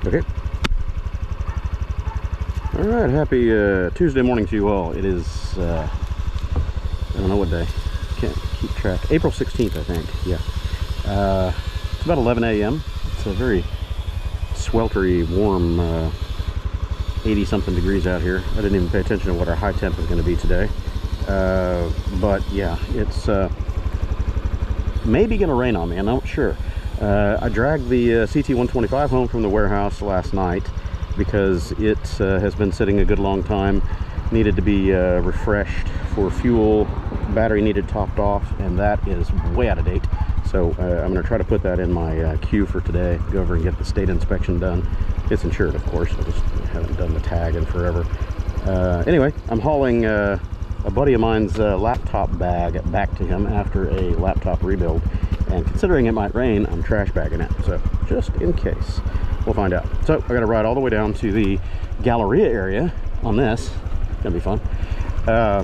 Okay. Alright, happy Tuesday morning to you all. It is, I don't know what day. Can't keep track. April 16th, I think. Yeah. It's about 11 a.m. It's a very sweltery, warm, 80-something degrees out here. I didn't even pay attention to what our high temp is going to be today. But yeah, it's maybe going to rain on me. I'm not sure. I dragged the CT125 home from the warehouse last night because it has been sitting a good long time. Needed to be refreshed for fuel. Battery needed topped off, and that is way out of date. So I'm going to try to put that in my queue for today. Go over and get the state inspection done. It's insured, of course. I just haven't done the tag in forever. Anyway, I'm hauling a buddy of mine's laptop bag back to him after a laptop rebuild. And considering it might rain, I'm trash bagging it. So just in case, we'll find out. So I got to ride all the way down to the Galleria area on this. It's gonna be fun. I'll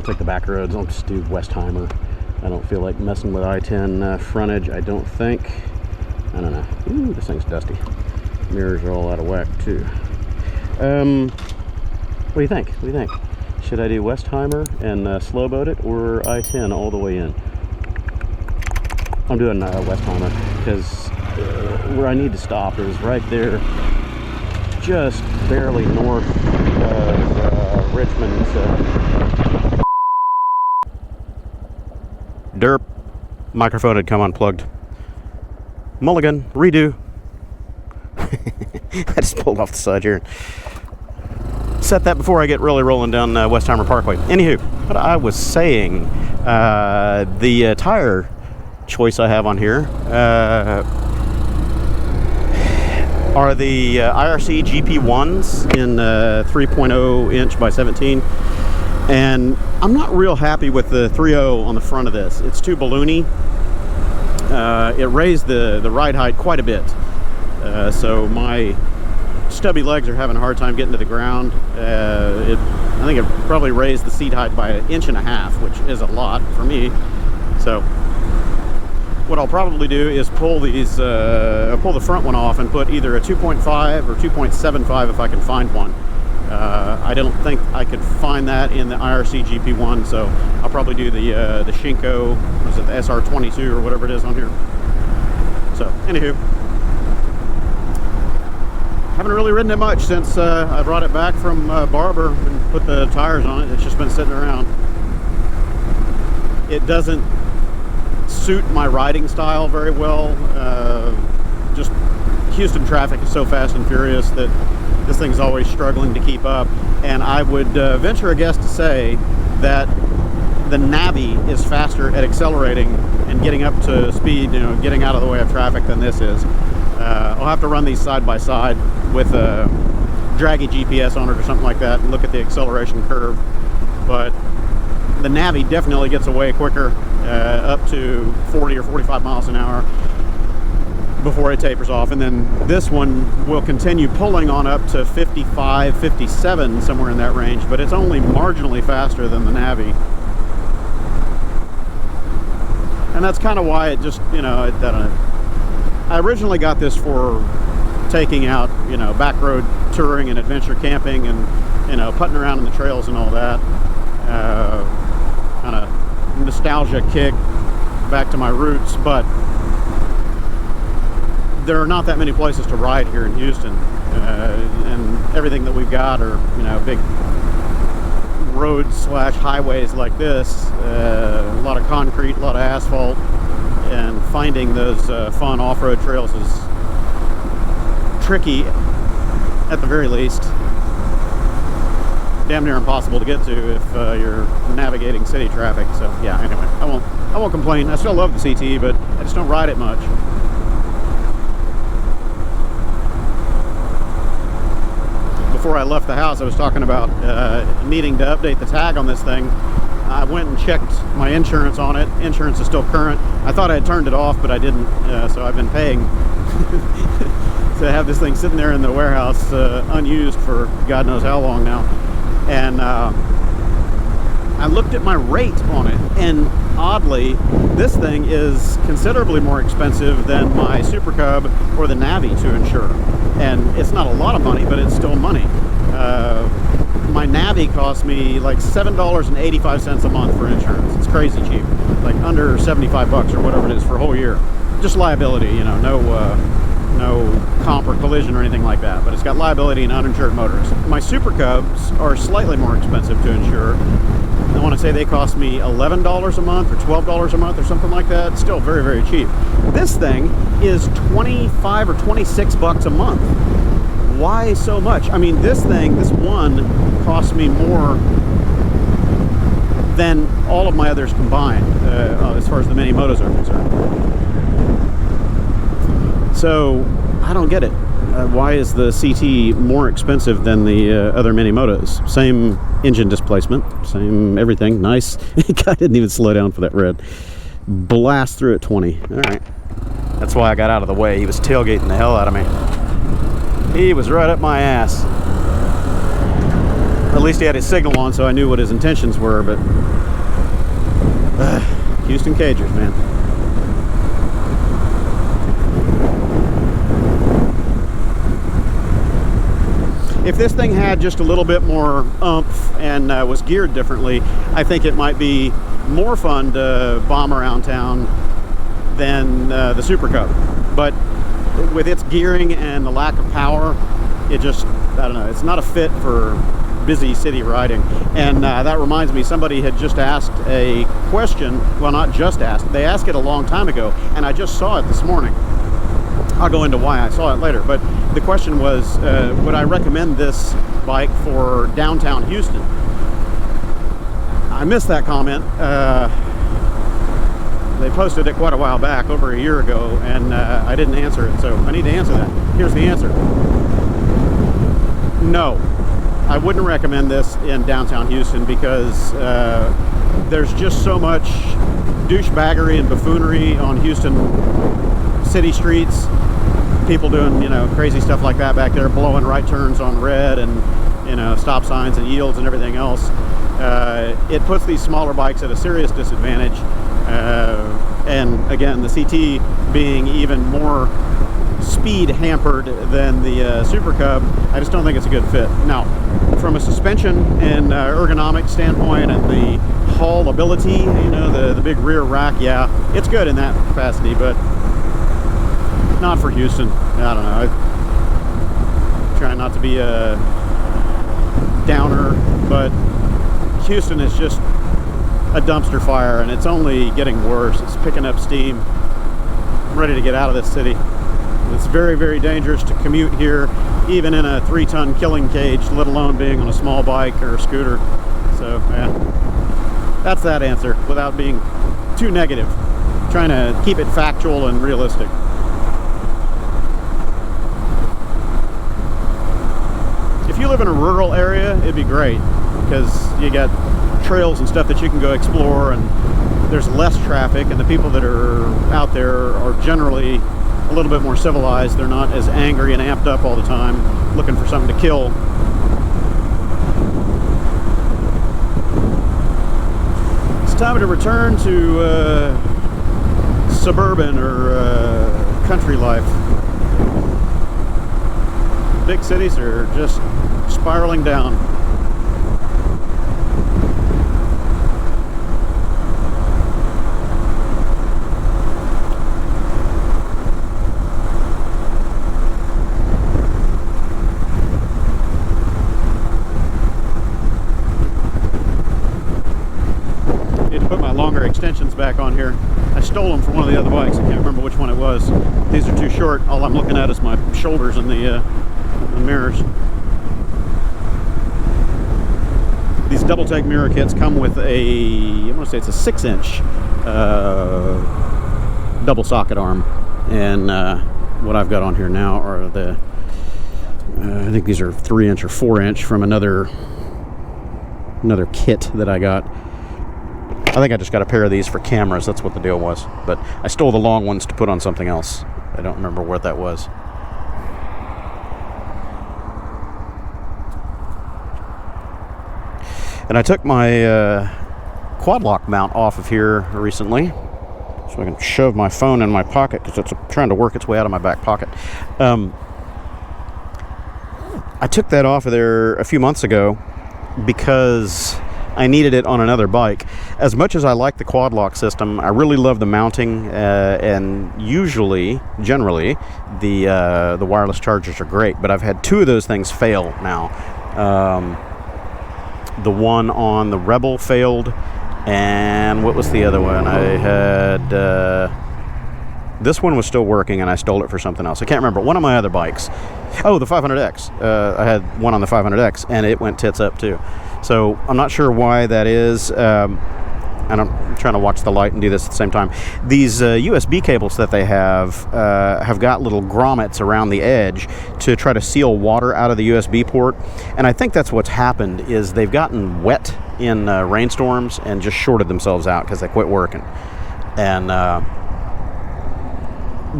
take the back roads. I'll just do Westheimer. I don't feel like messing with I-10 frontage. I don't think. I don't know. Ooh, this thing's dusty. Mirrors are all out of whack too. What do you think? What do you think? Should I do Westheimer and slow boat it, or I-10 all the way in? I'm doing Westheimer because where I need to stop is right there, just barely north of Richmond. So. Derp. Microphone had come unplugged. Mulligan. Redo. I just pulled off the side here. Set that before I get really rolling down Westheimer Parkway. Anywho, what I was saying, the tire choice I have on here are the IRC GP1s in 3.0 inch by 17, and I'm not real happy with the 3.0 on the front of this. It's too balloony. It raised the ride height quite a bit, so my stubby legs are having a hard time getting to the ground. I think it probably raised the seat height by 1.5 inches, which is a lot for me. So what I'll probably do is pull these, pull the front one off and put either a 2.5 or 2.75 if I can find one. I don't think I could find that in the IRC GP1, so I'll probably do the Shinko, what is it, the SR22 or whatever it is on here. So, anywho, haven't really ridden it much since I brought it back from Barber and put the tires on it. It's just been sitting around. It doesn't suit my riding style very well. Just Houston traffic is so fast and furious that this thing's always struggling to keep up. And I would venture a guess to say that the Navi is faster at accelerating and getting up to speed, you know, getting out of the way of traffic than this is. I'll have to run these side by side with a draggy GPS on it or something like that and look at the acceleration curve. But the Navi definitely gets away quicker, up to 40 or 45 miles an hour before it tapers off. And then this one will continue pulling on up to 55, 57, somewhere in that range, but it's only marginally faster than the Navi. And that's kind of why it just, you know, I don't know. I originally got this for taking out, you know, back road touring and adventure camping and, you know, putting around in the trails and all that. Kind of nostalgia kick back to my roots, but there are not that many places to ride here in Houston, and everything that we've got are, you know, big roads slash highways like this. A lot of concrete, a lot of asphalt, and finding those fun off-road trails is tricky at the very least. Damn near impossible to get to if you're navigating city traffic. So yeah, anyway, I won't complain. I still love the CT, but I just don't ride it much. Before I left the house, I was talking about needing to update the tag on this thing. I went and checked my insurance on it. Insurance is still current. I thought I had turned it off, but I didn't, so I've been paying to have this thing sitting there in the warehouse unused for God knows how long now. And I looked at my rate on it, and oddly, this thing is considerably more expensive than my Super Cub or the Navi to insure. And it's not a lot of money, but it's still money. My Navi cost me like $7.85 a month for insurance. It's crazy cheap, like under 75 bucks or whatever it is for a whole year. Just liability, you know, no comp or collision or anything like that, but it's got liability and uninsured motorists. My Super Cubs are slightly more expensive to insure. I want to say they cost me $11 a month or $12 a month or something like that. It's still very, very cheap. This thing is 25 or 26 bucks a month. Why so much? I mean, this one cost me more than all of my others combined, as far as the mini-motos are concerned. So, I don't get it. Why is the CT more expensive than the other mini-motos? Same engine displacement, same everything, nice. The guy didn't even slow down for that red. Blast through at 20. All right. That's why I got out of the way. He was tailgating the hell out of me. He was right up my ass. At least he had his signal on, so I knew what his intentions were, but Houston Cagers, man. If this thing had just a little bit more oomph and was geared differently, I think it might be more fun to bomb around town than the Super Cub. But with its gearing and the lack of power, it just, I don't know, it's not a fit for busy city riding. And that reminds me, somebody had just asked a question, well, not just asked, they asked it a long time ago, and I just saw it this morning. I'll go into why I saw it later, but the question was, would I recommend this bike for downtown Houston? I missed that comment. They posted it quite a while back, over a year ago, and I didn't answer it, so I need to answer that. Here's the answer. No, I wouldn't recommend this in downtown Houston because there's just so much douchebaggery and buffoonery on Houston city streets. People doing, you know, crazy stuff like that back there, blowing right turns on red and, you know, stop signs and yields and everything else. It puts these smaller bikes at a serious disadvantage. And again, the CT being even more speed hampered than the Super Cub, I just don't think it's a good fit. Now, from a suspension and ergonomic standpoint and the haulability, you know, the big rear rack, yeah, it's good in that capacity, but not for Houston. I don't know. I try not to be a downer, but Houston is just a dumpster fire, and it's only getting worse. It's picking up steam. I'm ready to get out of this city. It's very, very dangerous to commute here, even in a 3-ton killing cage, let alone being on a small bike or a scooter. So, yeah, that's that answer without being too negative. Trying to keep it factual and realistic. If you live in a rural area, it'd be great because you got trails and stuff that you can go explore, and there's less traffic, and the people that are out there are generally a little bit more civilized. They're not as angry and amped up all the time looking for something to kill. It's time to return to suburban or country life. Big cities are just spiraling down. Extensions back on here. I stole them from one of the other bikes. I can't remember which one it was. These are too short. All I'm looking at is my shoulders and the mirrors. These double take mirror kits come with I want to say it's a 6-inch double socket arm, and what I've got on here now are the I think these are 3-inch or 4-inch from another kit that I got. I think I just got a pair of these for cameras. That's what the deal was. But I stole the long ones to put on something else. I don't remember what that was. And I took my quad lock mount off of here recently, so I can shove my phone in my pocket because it's trying to work its way out of my back pocket. I took that off of there a few months ago because I needed it on another bike. As much as I like the quad lock system, I really love the mounting, and generally, the wireless chargers are great. But I've had 2 of those things fail now. The one on the Rebel failed, and what was the other one? I had this one was still working, and I stole it for something else. I can't remember. One of my other bikes. Oh, the 500X. I had one on the 500X, and it went tits up too. So I'm not sure why that is. And I'm trying to watch the light and do this at the same time. These USB cables that they have got little grommets around the edge to try to seal water out of the USB port. And I think that's what's happened is they've gotten wet in rainstorms and just shorted themselves out because they quit working. And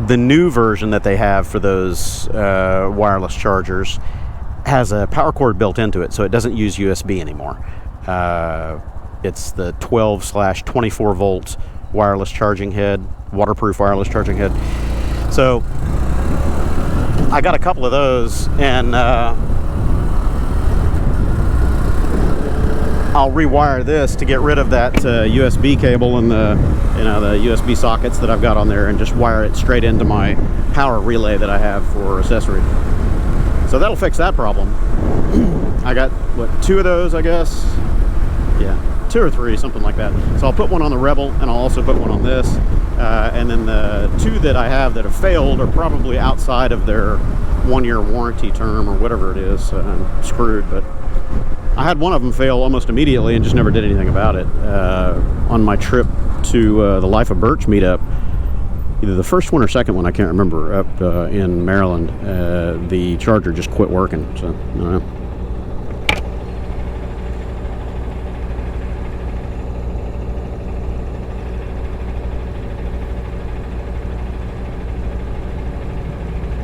the new version that they have for those wireless chargers has a power cord built into it, so it doesn't use USB anymore. It's the 12/24 volt wireless charging head, waterproof wireless charging head. So I got a couple of those, and I'll rewire this to get rid of that USB cable and the USB sockets that I've got on there, and just wire it straight into my power relay that I have for accessory. So that'll fix that problem. I got, what, 2 of those, I guess? Yeah, 2 or 3, something like that. So I'll put one on the Rebel, and I'll also put one on this. And then the 2 that I have that have failed are probably outside of their 1-year warranty term or whatever it is. I'm screwed, but I had one of them fail almost immediately and just never did anything about it. On my trip to the Life of Birch meetup, either the first one or second one, I can't remember, up in Maryland, the charger just quit working. So, I don't know.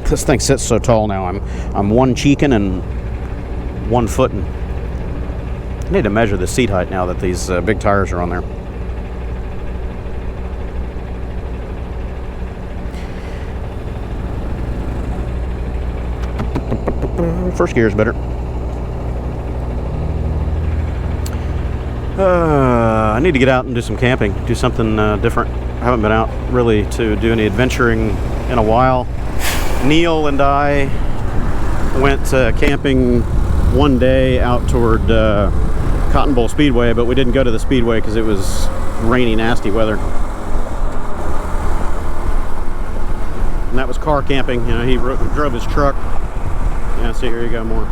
This thing sits so tall now. I'm one cheeking and 1 footing. I need to measure the seat height now that these big tires are on there. First gear is better. I need to get out and do some camping, do something different. I haven't been out really to do any adventuring in a while. Neil and I went camping one day out toward Cotton Bowl Speedway, but we didn't go to the Speedway because it was rainy, nasty weather. And that was car camping. You know, he drove his truck. Yeah, see, here you go, more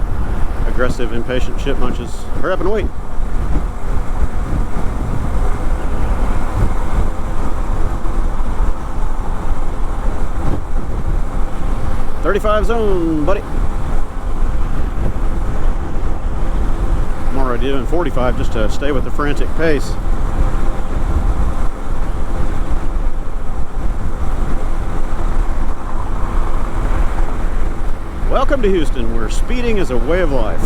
aggressive, impatient shit munches. Hurry up and wait. .35 zone, buddy. I'm already doing 45 just to stay with the frantic pace. Welcome to Houston, where speeding is a way of life.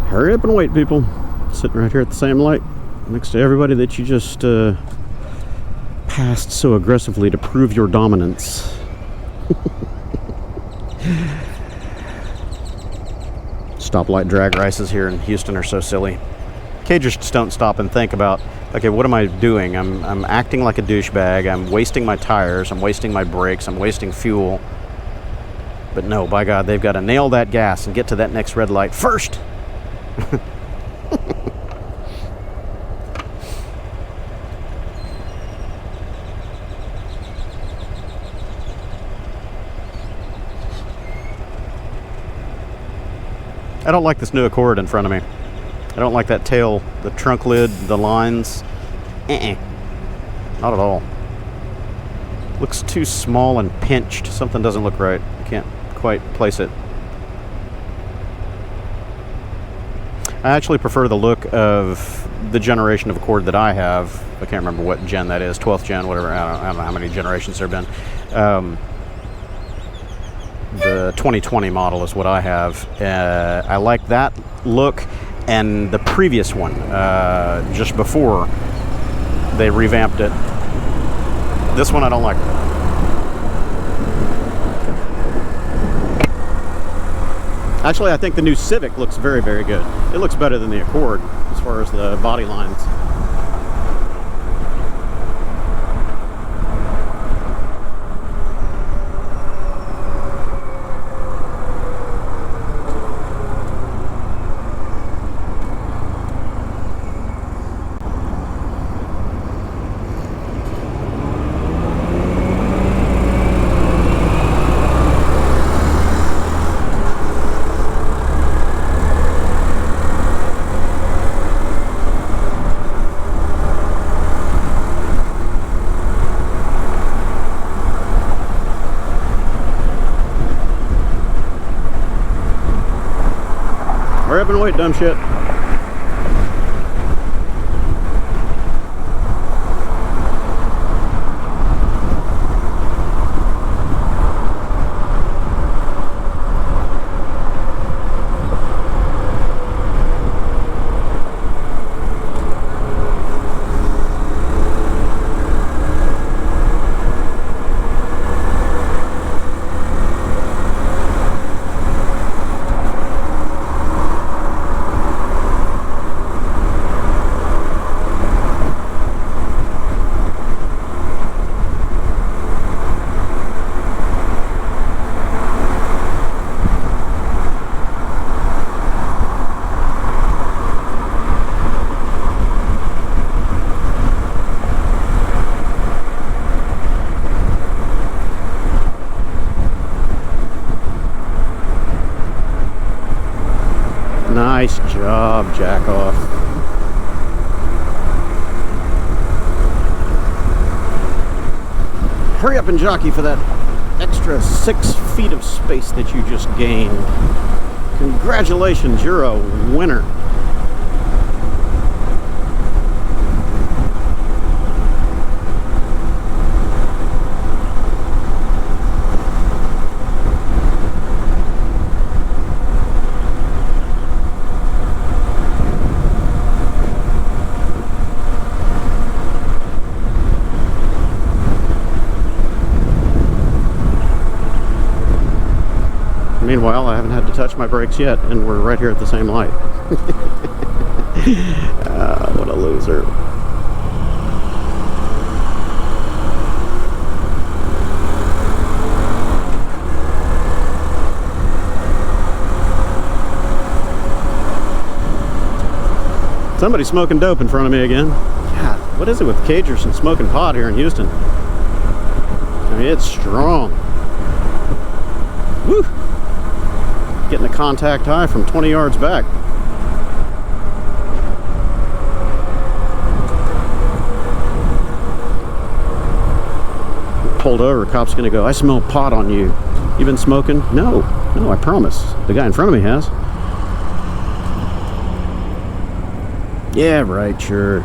Hurry up and wait, people. Sitting right here at the same light next to everybody that you just passed so aggressively to prove your dominance. Stoplight drag races here in Houston are so silly. Cagers just don't stop and think about, okay, what am I doing? I'm acting like a douchebag. I'm wasting my tires. I'm wasting my brakes. I'm wasting fuel. But no, by God, they've got to nail that gas and get to that next red light first. I don't like this new Accord in front of me. I don't like that tail, the trunk lid, the lines. Not at all. Looks too small and pinched. Something doesn't look right. I can't quite place it. I actually prefer the look of the generation of Accord that I have. I can't remember what gen that is, 12th gen, whatever. I don't know how many generations there have been. The 2020 model is what I have. I like that look and the previous one, just before they revamped it. This one I don't like. Actually, I think the new Civic looks very, very good. It looks better than the Accord as far as the body lines. Hurry up and wait, dumb shit. Nice job, jack off. Hurry up and jockey for that extra 6 feet of space that you just gained. Congratulations, you're a winner. Meanwhile, I haven't had to touch my brakes yet, and we're right here at the same light. What a loser. Somebody's smoking dope in front of me again. God, what is it with cagers and smoking pot here in Houston? I mean, it's strong. Woo! Getting a contact high from 20 yards back. Pulled over, cop's gonna go, I smell pot on you. You been smoking? No, I promise. The guy in front of me has. Yeah, right, sure.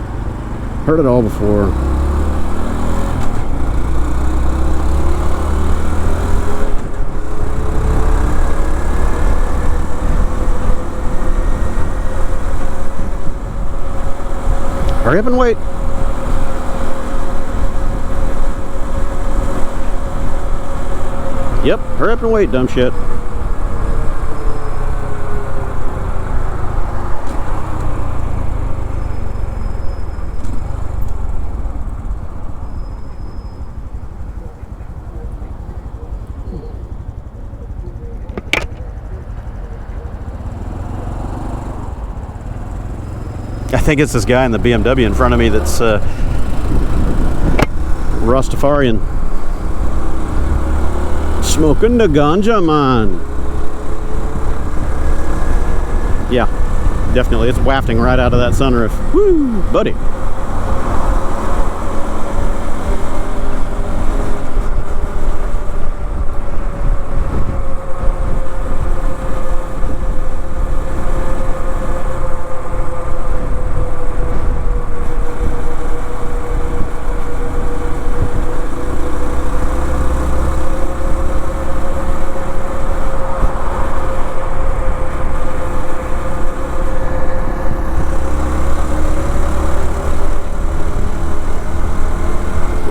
Heard it all before. Hurry up and wait. Yep, hurry up and wait, dumb shit. think it's this guy in the BMW in front of me that's Rastafarian. Smoking the ganja, man. Yeah, definitely. It's wafting right out of that sunroof. Woo, buddy.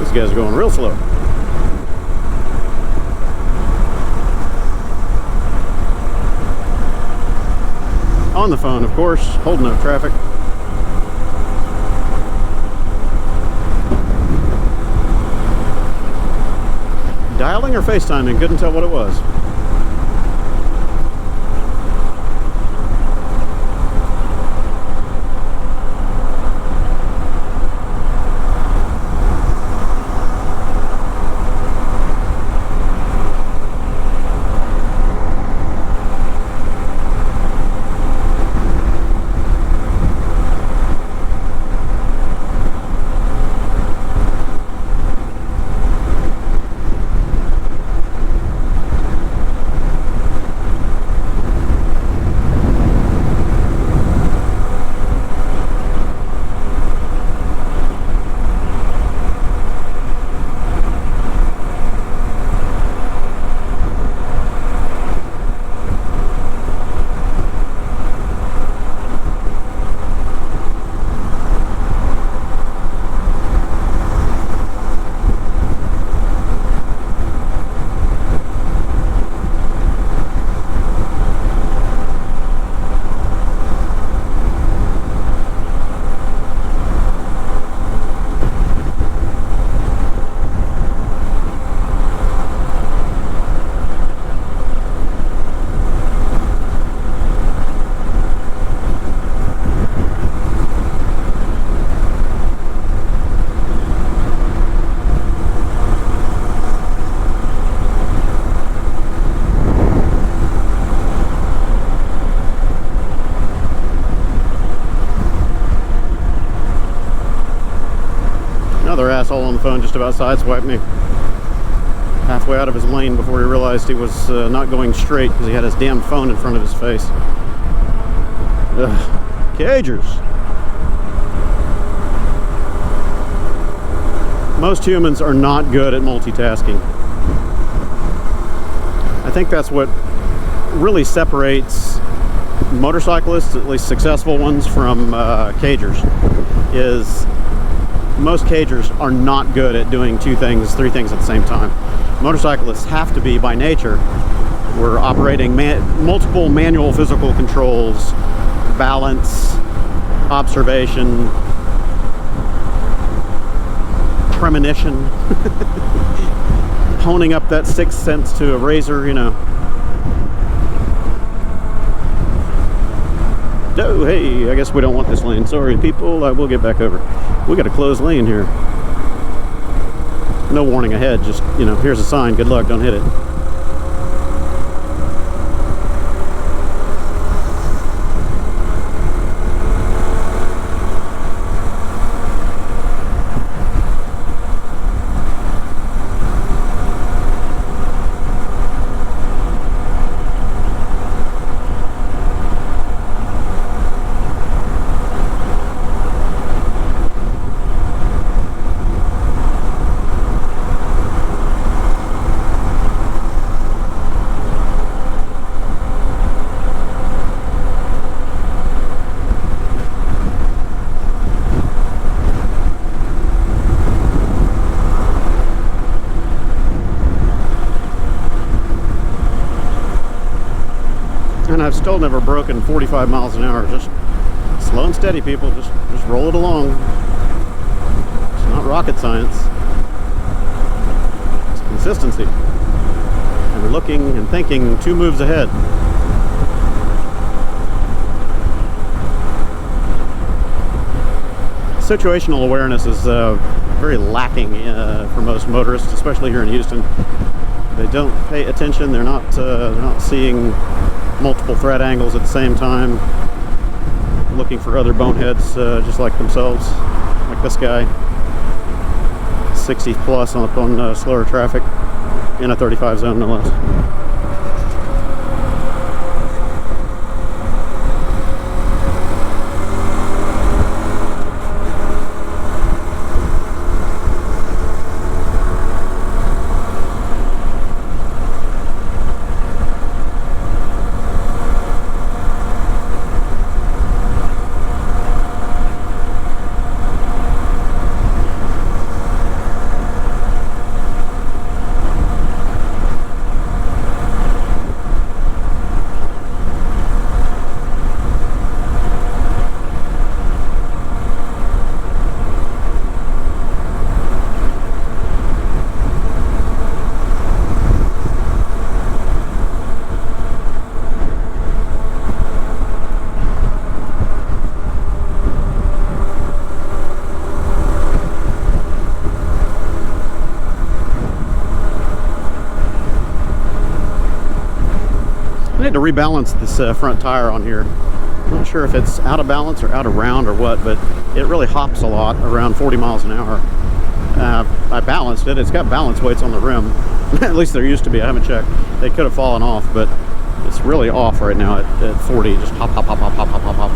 You guys are going real slow. On the phone, of course, holding up traffic. Dialing or FaceTiming, couldn't tell what it was. Another asshole on the phone just about sideswiped me halfway out of his lane before he realized he was not going straight because he had his damn phone in front of his face. Ugh. Cagers. Most humans are not good at multitasking. I think that's what really separates motorcyclists, at least successful ones, from cagers, is most cagers are not good at doing two things, three things at the same time. Motorcyclists have to be, by nature. We're operating multiple manual physical controls, balance, observation, premonition, honing up that sixth sense to a razor, you know. Oh, hey, I guess we don't want this lane. Sorry, people, we'll get back over. We got a closed lane here. No warning ahead, just, you know, here's a sign. Good luck, don't hit it. And I've still never broken 45 miles an hour. Just slow and steady, people. Just roll it along. It's not rocket science. It's consistency. And looking and thinking 2 moves ahead. situational awareness is very lacking for most motorists, especially here in Houston. They don't pay attention. They're not seeing multiple threat angles at the same time, looking for other boneheads just like themselves, like this guy, 60 plus on slower traffic in a 35 zone, no less. I need to rebalance this front tire on here. I'm not sure if it's out of balance or out of round or what, but it really hops a lot around 40 miles an hour. I balanced it. It's got balance weights on the rim. At least there used to be. I haven't checked. They could have fallen off, but it's really off right now at 40. Just hop, hop, hop, hop, hop, hop, hop, hop.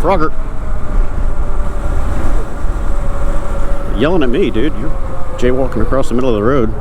Frogger. Yelling at me, dude. You're jaywalking across the middle of the road.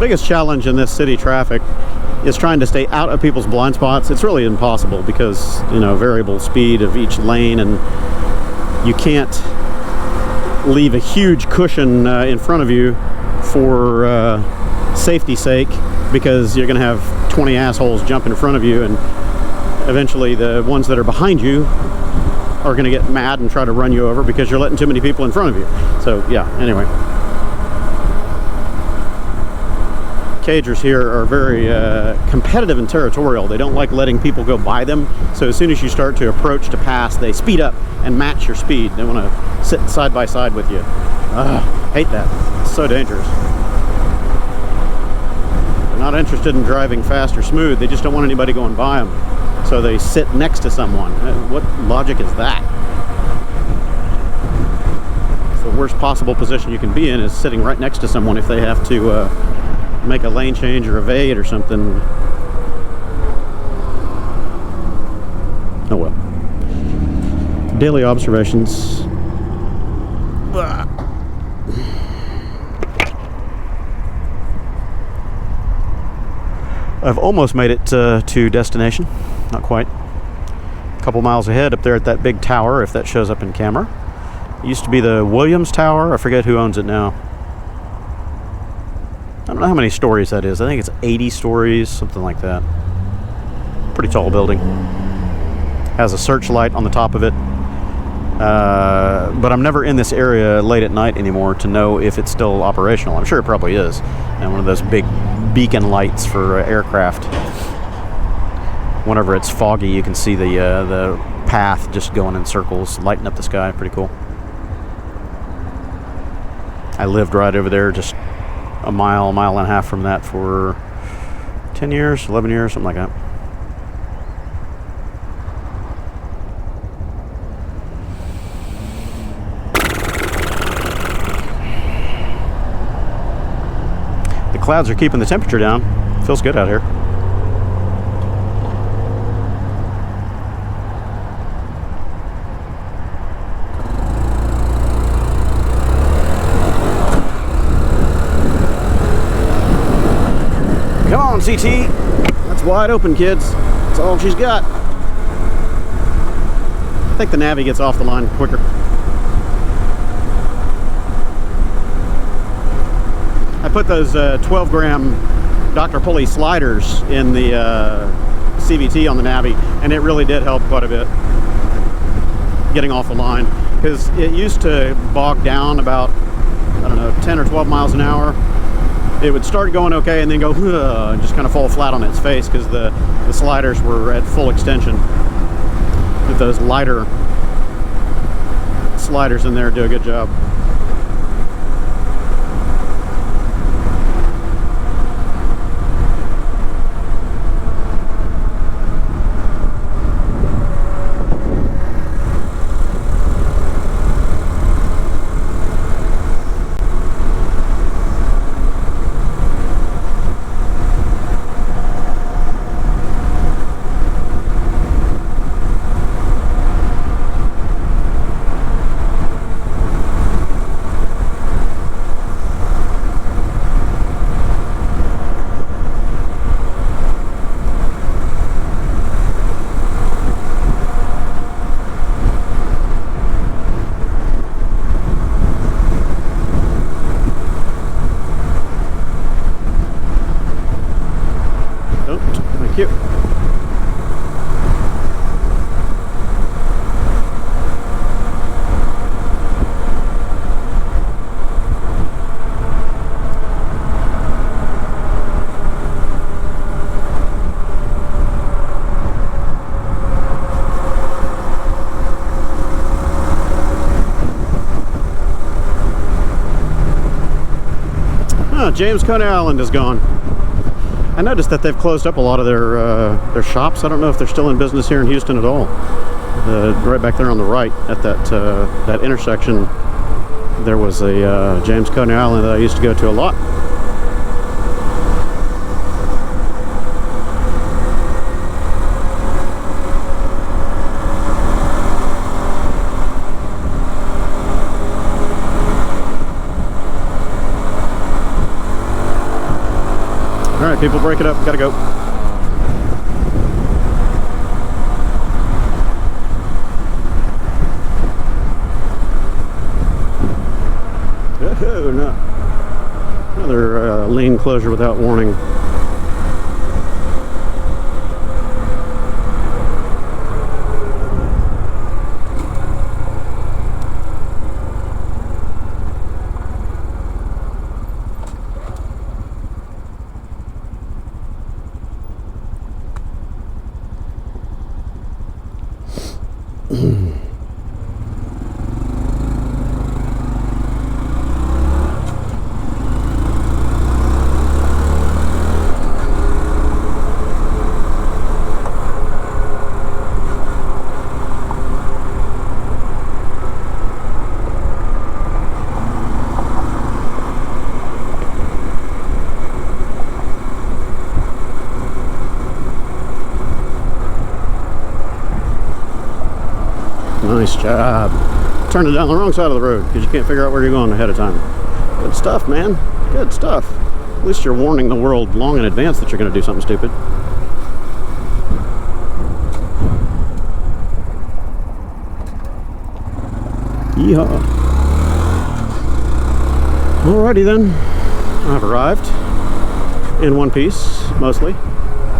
Biggest challenge in this city traffic is trying to stay out of people's blind spots. It's really impossible because, you know, variable speed of each lane, and you can't leave a huge cushion in front of you for safety's sake, because you're going to have 20 assholes jump in front of you, and eventually the ones that are behind you are going to get mad and try to run you over because you're letting too many people in front of you. So yeah, anyway. Cagers here are very competitive and territorial. They don't like letting people go by them. So as soon as you start to approach to pass, they speed up and match your speed. They want to sit side by side with you. Hate that. It's so dangerous. They're not interested in driving fast or smooth. They just don't want anybody going by them. So they sit next to someone. What logic is that? It's the worst possible position you can be in, is sitting right next to someone if they have to make a lane change or evade or something. Oh well. Daily observations. I've almost made it to destination. Not quite. A couple miles ahead, up there at that big tower, if that shows up in camera. It used to be the Williams Tower. I forget who owns it now. I don't know how many stories that is. I think it's 80 stories, something like that. Pretty tall building. Has a searchlight on the top of it. But I'm never in this area late at night anymore to know if it's still operational. I'm sure it probably is. And one of those big beacon lights for aircraft. Whenever it's foggy, you can see the path just going in circles, lighting up the sky. Pretty cool. I lived right over there, just a mile and a half from that for 10 years, 11 years, something like that. clouds are keeping the temperature down. Feels good out here. Come on, CT. That's wide open, kids. That's all she's got. I think the Navi gets off the line quicker. I put those 12-gram Dr. Pulley sliders in the CVT on the Navi, and it really did help quite a bit getting off the line, because it used to bog down about, I don't know, 10 or 12 miles an hour. It would start going okay and then go and just kind of fall flat on its face because the sliders were at full extension. But those lighter sliders in there do a good job. James Coney Island is gone. I noticed that they've closed up a lot of their shops. I don't know if they're still in business here in Houston at all. Right back there on the right at that intersection, there was a James Coney Island that I used to go to a lot. All right, people, break it up. Gotta go. Oh, no. Another lane closure without warning. Nice job. Turning down the wrong side of the road because you can't figure out where you're going ahead of time. Good stuff, man. Good stuff. At least you're warning the world long in advance that you're going to do something stupid. Yeehaw. Alrighty then. I've arrived in one piece, mostly,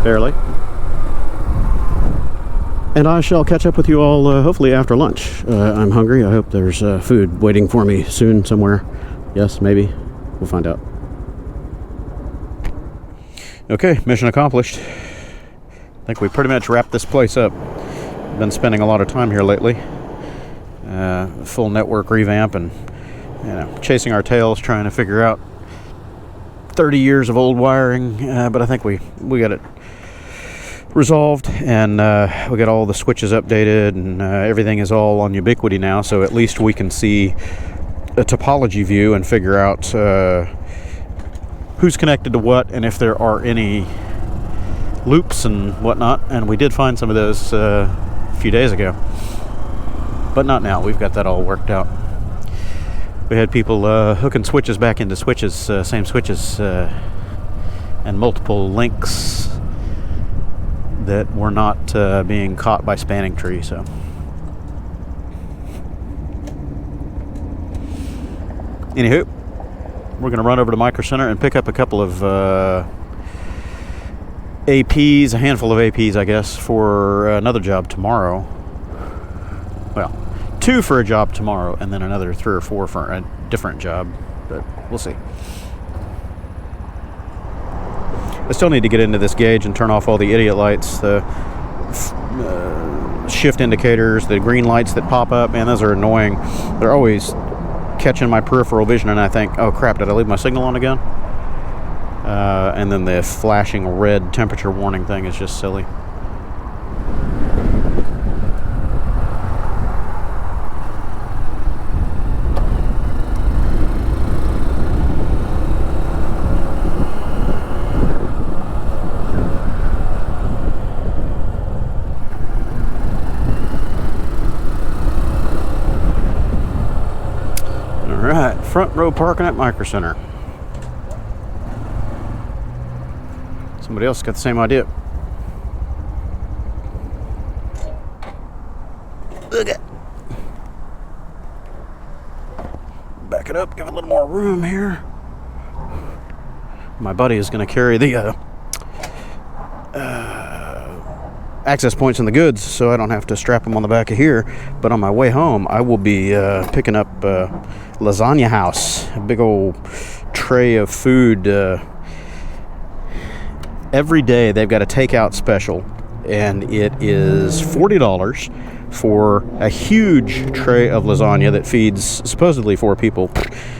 barely. And I shall catch up with you all hopefully after lunch. I'm hungry. I hope there's food waiting for me soon somewhere. Yes, maybe. We'll find out. Okay, mission accomplished. I think we pretty much wrapped this place up. Been spending a lot of time here lately. Full network revamp and chasing our tails trying to figure out 30 years of old wiring. But I think we got it resolved, and we got all the switches updated, and everything is all on Ubiquiti now, so at least we can see a topology view and figure out who's connected to what, and if there are any loops and whatnot. And we did find some of those a few days ago, but not now. We've got that all worked out. We had people hooking switches back into switches, same switches, and multiple links that were not being caught by spanning tree. So anywho, we're going to run over to MicroCenter and pick up a couple of APs, a handful of APs, I guess, for another job tomorrow. Well, 2 for a job tomorrow, and then another 3 or 4 for a different job, but we'll see. I still need to get into this gauge and turn off all the idiot lights, the shift indicators, the green lights that pop up. Man, those are annoying. They're always catching my peripheral vision, and I think, oh crap, did I leave my signal on again? And then the flashing red temperature warning thing is just silly. Alright, front row parking at MicroCenter. Somebody else got the same idea. Okay. Back it up, give it a little more room here. My buddy is going to carry the access points and the goods, so I don't have to strap them on the back of here. But on my way home, I will be picking up Lasagna House, a big old tray of food. Every day they've got a takeout special, and it is $40 for a huge tray of lasagna that feeds supposedly 4 people.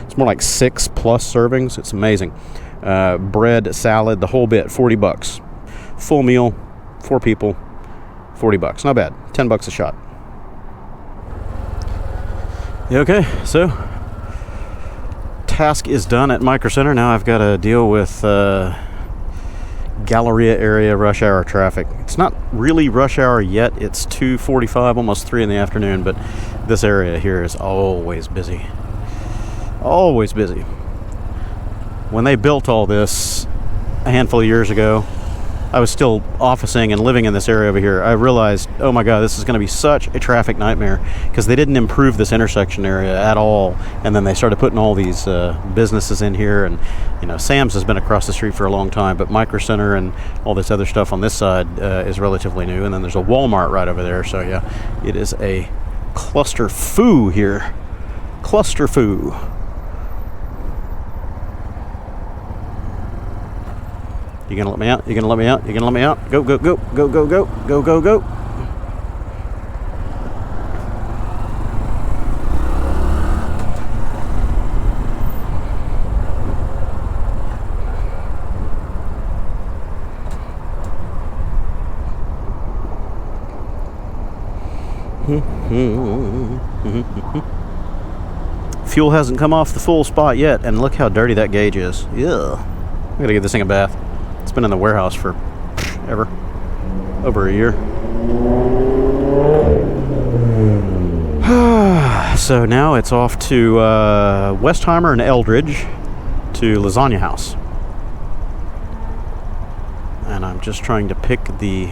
It's more like 6+ servings. It's amazing. Bread, salad, the whole bit, $40. Full meal, 4 people, $40. Not bad. $10 a shot. Okay, so task is done at MicroCenter. Now I've got to deal with Galleria area rush hour traffic. It's not really rush hour yet. It's 2:45, almost 3 in the afternoon, but this area here is always busy. Always busy. When they built all this a handful of years ago, I was still officing and living in this area over here. I realized, oh my God, this is going to be such a traffic nightmare, because they didn't improve this intersection area at all. And then they started putting all these businesses in here, and you know, Sam's has been across the street for a long time, but MicroCenter and all this other stuff on this side is relatively new. And then there's a Walmart right over there. So yeah, it is a cluster foo here. Cluster foo. You gonna let me out? You gonna let me out? You gonna let me out? Go, go, go, go, go, go, go, go, go. Fuel hasn't come off the full spot yet, and look how dirty that gauge is. Yeah, I gotta give this thing a bath. It's been in the warehouse for over a year. So now it's off to Westheimer and Eldridge to Lasagna House. And I'm just trying to pick the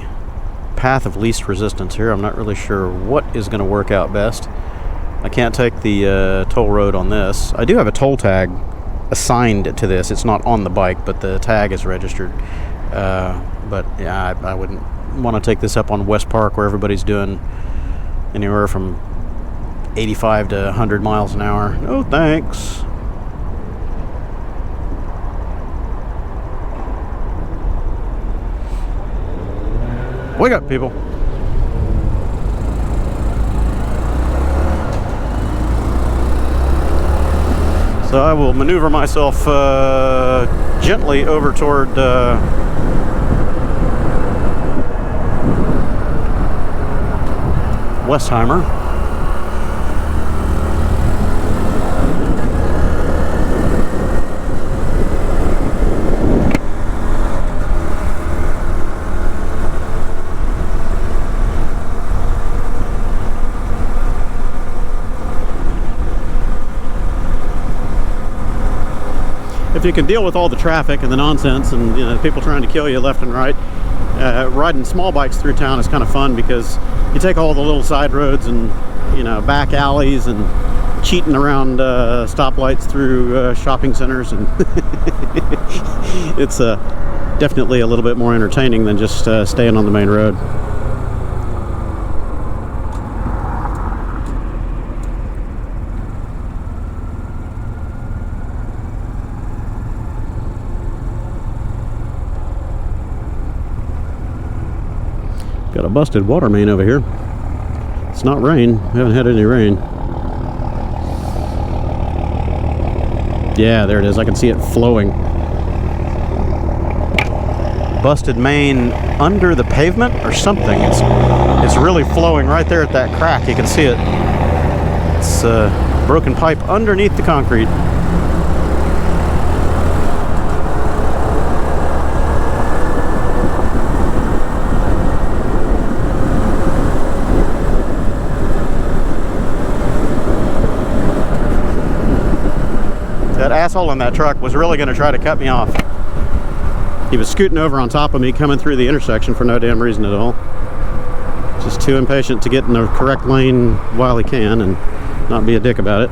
path of least resistance here. I'm not really sure what is going to work out best. I can't take the toll road on this. I do have a toll tag assigned to this. It's not on the bike, but the tag is registered. But yeah, I wouldn't want to take this up on West Park, where everybody's doing anywhere from 85 to 100 miles an hour. No thanks. Wake up, people. So I will maneuver myself gently over toward Westheimer. you can deal with all the traffic and the nonsense and, you know, people trying to kill you left and right, riding small bikes through town is kind of fun, because you take all the little side roads and, you know, back alleys and cheating around stoplights through shopping centers, and it's definitely a little bit more entertaining than just staying on the main road. Got a busted water main over here. It's not rain. We haven't had any rain. Yeah, there it is. I can see it flowing. Busted main under the pavement or something. It's really flowing right there at that crack. You can see it. It's a broken pipe underneath the concrete. That asshole in that truck was really going to try to cut me off. He was scooting over on top of me coming through the intersection for no damn reason at all. Just too impatient to get in the correct lane while he can and not be a dick about it.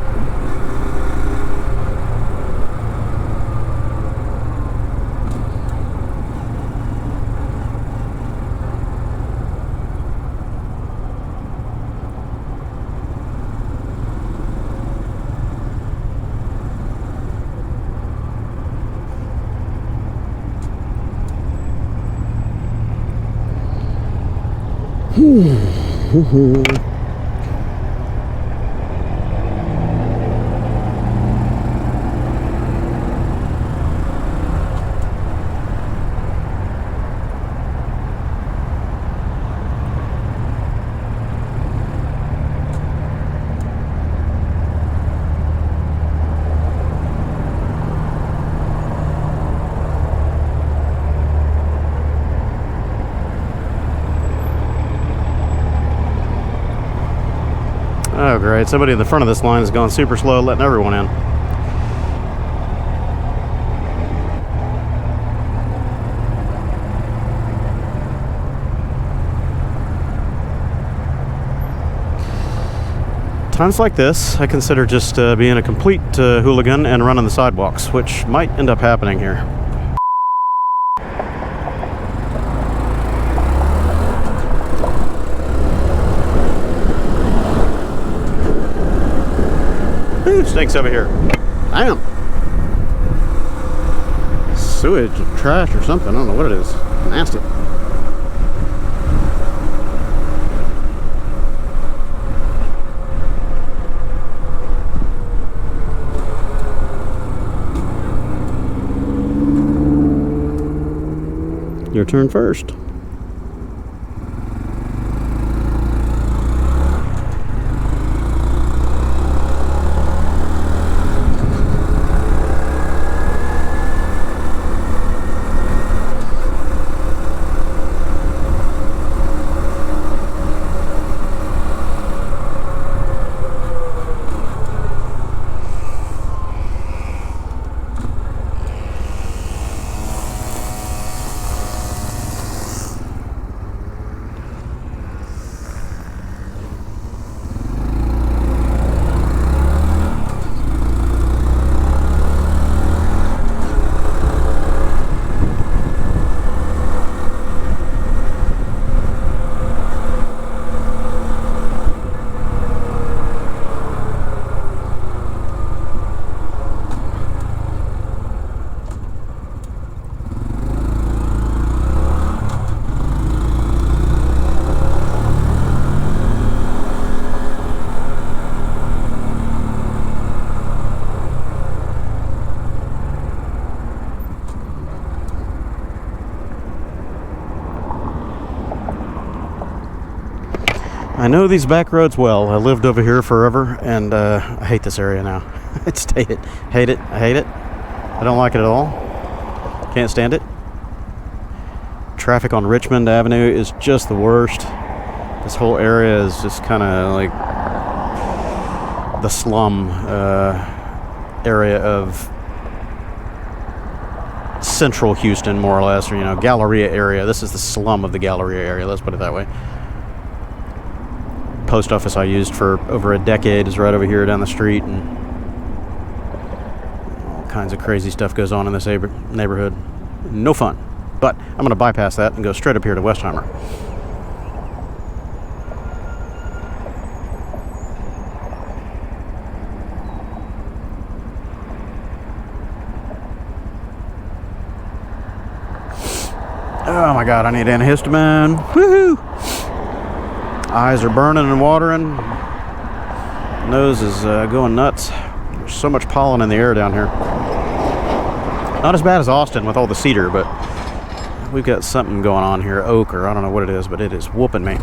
Oh great, somebody in the front of this line is going super slow, letting everyone in. Times like this, I consider just being a complete hooligan and running the sidewalks, which might end up happening here. Ooh, stinks over here. Damn. Sewage, trash or something. I don't know what it is. Nasty. Your turn first. I know these back roads well. I lived over here forever, and I hate this area now. I just hate it. Hate it. I hate it. I don't like it at all. Can't stand it. Traffic on Richmond Avenue is just the worst. This whole area is just kind of like the slum area of central Houston, more or less, or, you know, Galleria area. This is the slum of the Galleria area, let's put it that way. Post office I used for over a decade is right over here down the street, and all kinds of crazy stuff goes on in this neighborhood. No fun. But I'm going to bypass that and go straight up here to Westheimer. Oh my God, I need antihistamine. Woohoo! Eyes are burning and watering. Nose is going nuts. There's so much pollen in the air down here. Not as bad as Austin with all the cedar, but we've got something going on here. Oak, or I don't know what it is, but it is whooping me.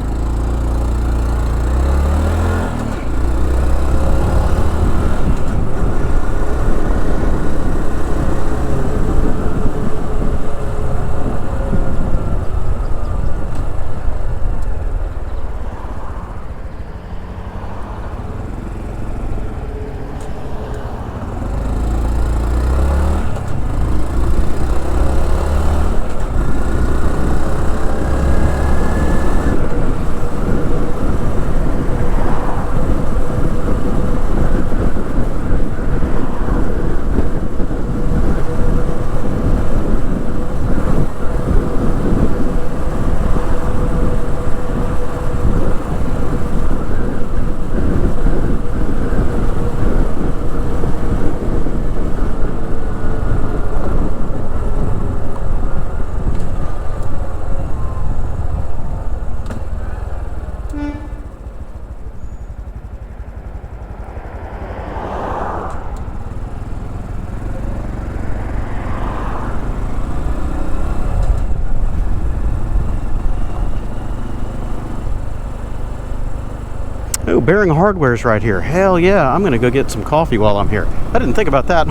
Oh, Bering Hardware's right here. Hell yeah, I'm gonna go get some coffee while I'm here. I didn't think about that.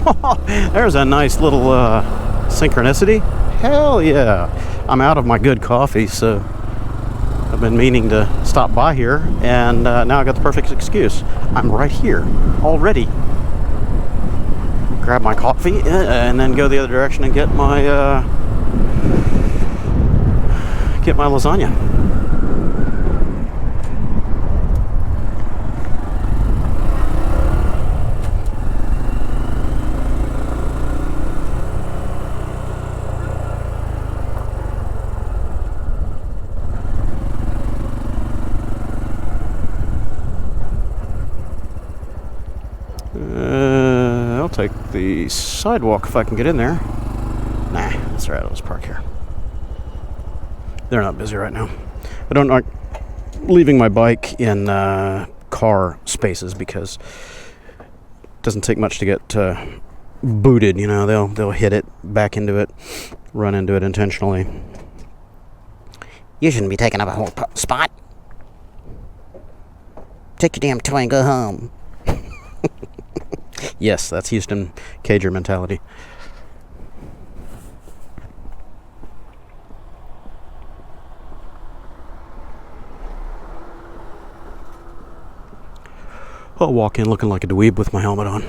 There's a nice little synchronicity. Hell yeah. I'm out of my good coffee, so I've been meaning to stop by here, and now I got the perfect excuse. I'm right here already. Grab my coffee and then go the other direction and get my lasagna. I'll take the sidewalk if I can get in there. Nah, that's all right. I'll just park here. They're not busy right now. I don't like leaving my bike in car spaces because it doesn't take much to get booted. You know, they'll hit it, back into it, run into it intentionally. You shouldn't be taking up a whole spot. Take your damn toy and go home. Yes, that's Houston Cager mentality. I'll walk in looking like a dweeb with my helmet on.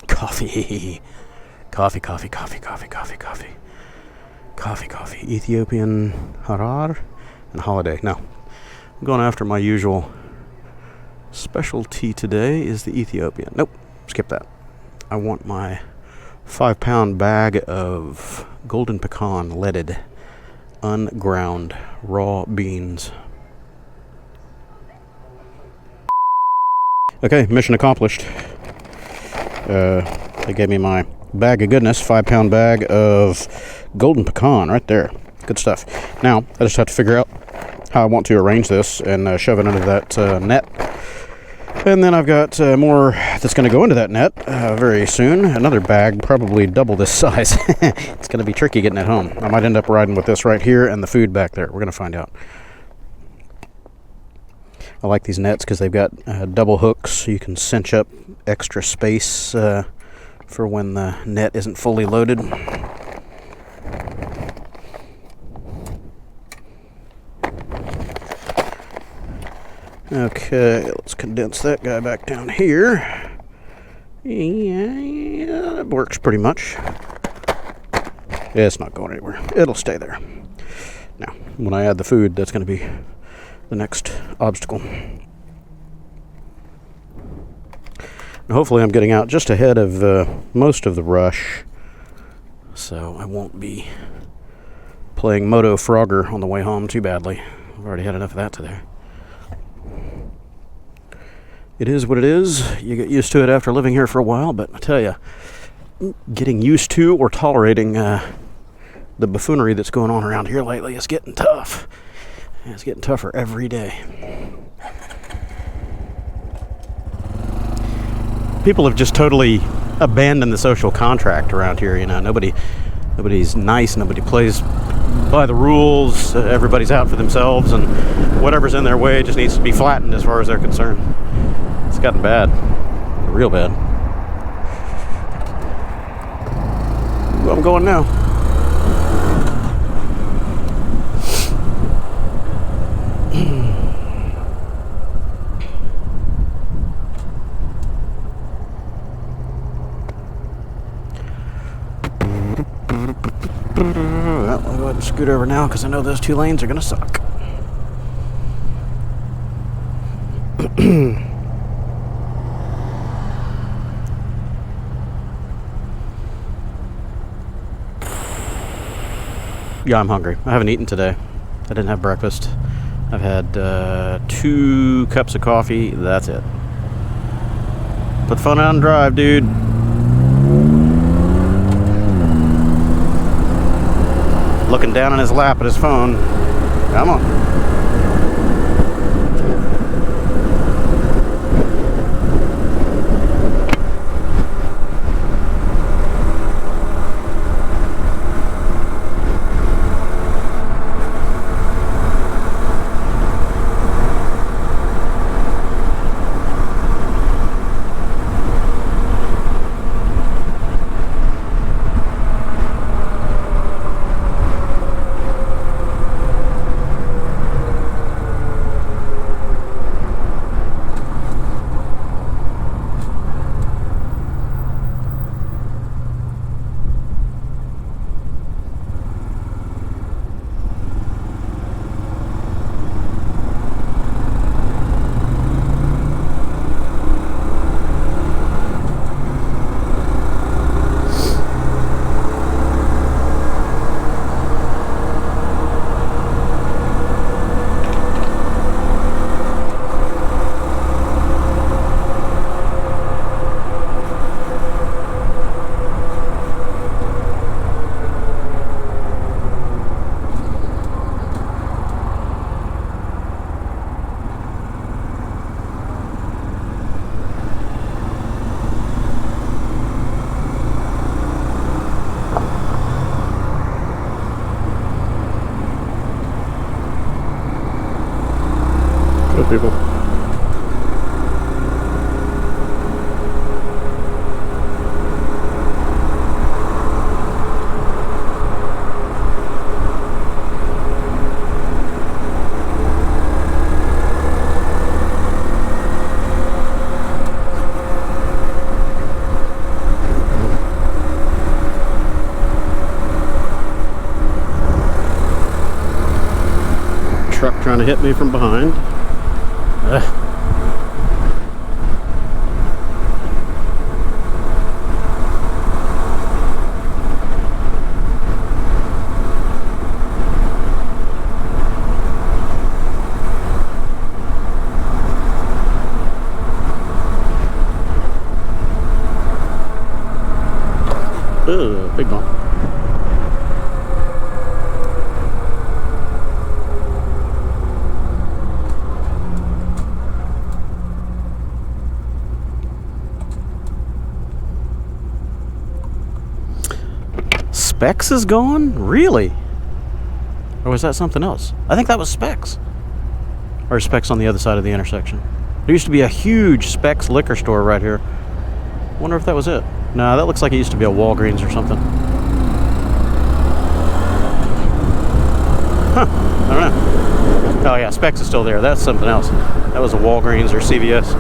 Coffee. Coffee. Ethiopian harar and holiday. No, I'm going after my usual specialty today is the Ethiopian. Nope, skip that. I want my 5-pound bag of golden pecan leaded, unground, raw beans. Okay, mission accomplished. They gave me my bag of goodness, 5-pound bag of golden pecan right there. Good stuff. Now, I just have to figure out how I want to arrange this and shove it into that net. And then I've got more that's going to go into that net very soon. Another bag, probably double this size. It's going to be tricky getting it home. I might end up riding with this right here and the food back there. We're going to find out. I like these nets because they've got double hooks, so you can cinch up extra space for when the net isn't fully loaded. Okay, let's condense that guy back down here. Yeah, that works pretty much. Yeah, it's not going anywhere. It'll stay there. Now, when I add the food, that's going to be the next obstacle. And hopefully I'm getting out just ahead of most of the rush, so I won't be playing Moto Frogger on the way home too badly. I've already had enough of that today. It is what it is. You get used to it after living here for a while, but I tell you, getting used to or tolerating the buffoonery that's going on around here lately is getting tough. It's getting tougher every day. People have just totally abandoned the social contract around here. You know, nobody's nice. Nobody plays by the rules. Everybody's out for themselves, and whatever's in their way just needs to be flattened as far as they're concerned. It's gotten bad, real bad. Ooh, I'm going now. Well, I'll go ahead and scoot over now because I know those 2 lanes are going to suck. Yeah, I'm hungry. I haven't eaten today. I didn't have breakfast. I've had 2 cups of coffee. That's it. Put the phone out and drive, dude. Looking down in his lap at his phone. Come on. People. Truck trying to hit me from behind. Big bump. Specs is gone? Really? Or was that something else? I think that was Specs. Or Specs on the other side of the intersection. There used to be a huge Specs liquor store right here. Wonder if that was it. No, that looks like it used to be a Walgreens or something. Huh, I don't know. Oh yeah, Specs is still there. That's something else. That was a Walgreens or CVS.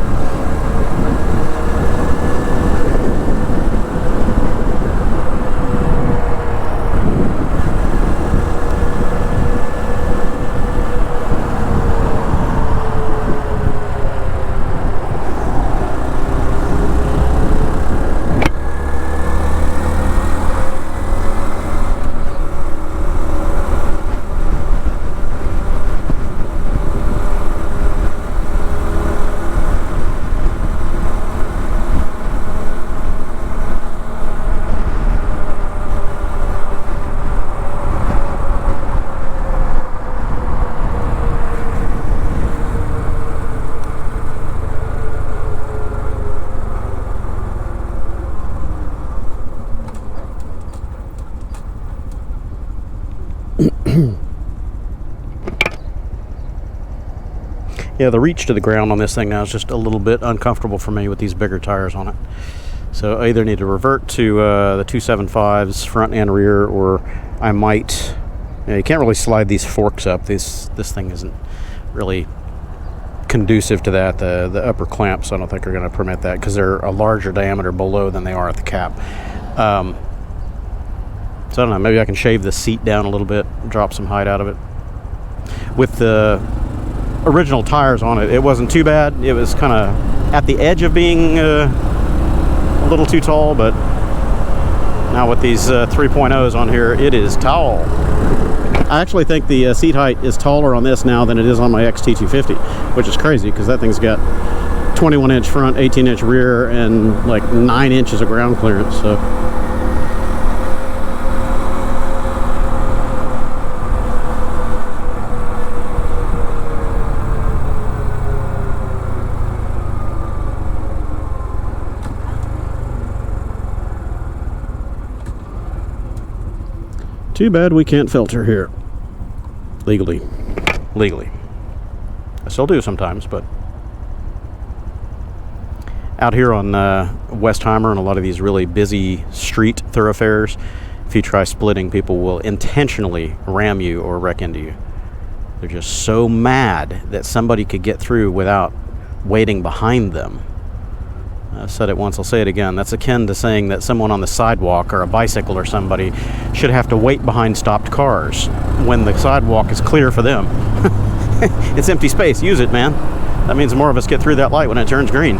Yeah, the reach to the ground on this thing now is just a little bit uncomfortable for me with these bigger tires on it. So I either need to revert to the 275s front and rear, or I might... You can't really slide these forks up. This thing isn't really conducive to that. The upper clamps, I don't think, are going to permit that because they're a larger diameter below than they are at the cap. So I don't know, maybe I can shave the seat down a little bit, drop some height out of it. With the original tires on it, it wasn't too bad. It was kind of at the edge of being a little too tall, but now with these 3.0s on here, it is tall. I actually think the seat height is taller on this now than it is on my XT250, which is crazy because that thing's got 21-inch front, 18-inch rear, and like 9 inches of ground clearance. So too bad we can't filter here legally. I still do sometimes, but out here on Westheimer and a lot of these really busy street thoroughfares, if you try splitting, people will intentionally ram you or wreck into you. They're just so mad that somebody could get through without waiting behind them. I said it once, I'll say it again. That's akin to saying that someone on the sidewalk or a bicycle or somebody should have to wait behind stopped cars when the sidewalk is clear for them. It's empty space. Use it, man. That means more of us get through that light when it turns green.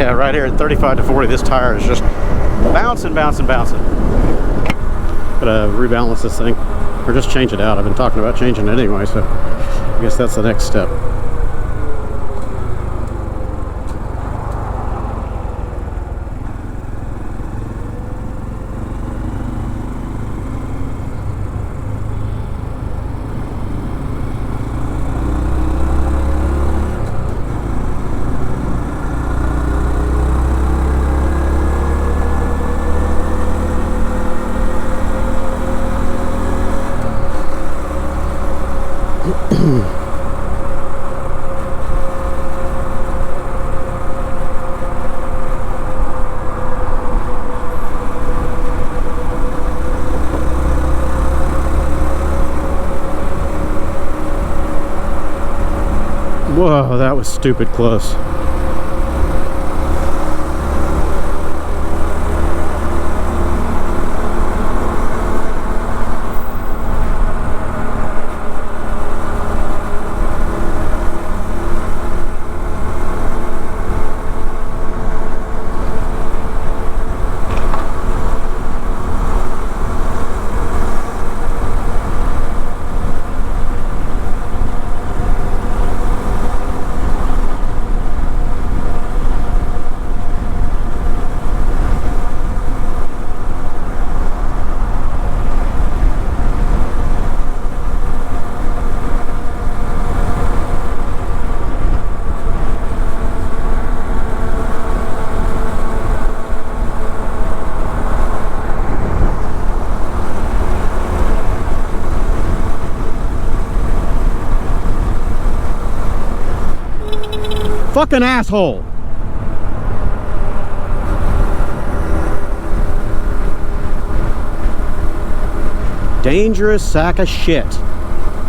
Right here at 35 to 40, this tire is just bouncing. Gotta rebalance this thing, or just change it out. I've been talking about changing it anyway, so I guess that's the next step. Whoa, that was stupid close. Fucking asshole. Dangerous sack of shit.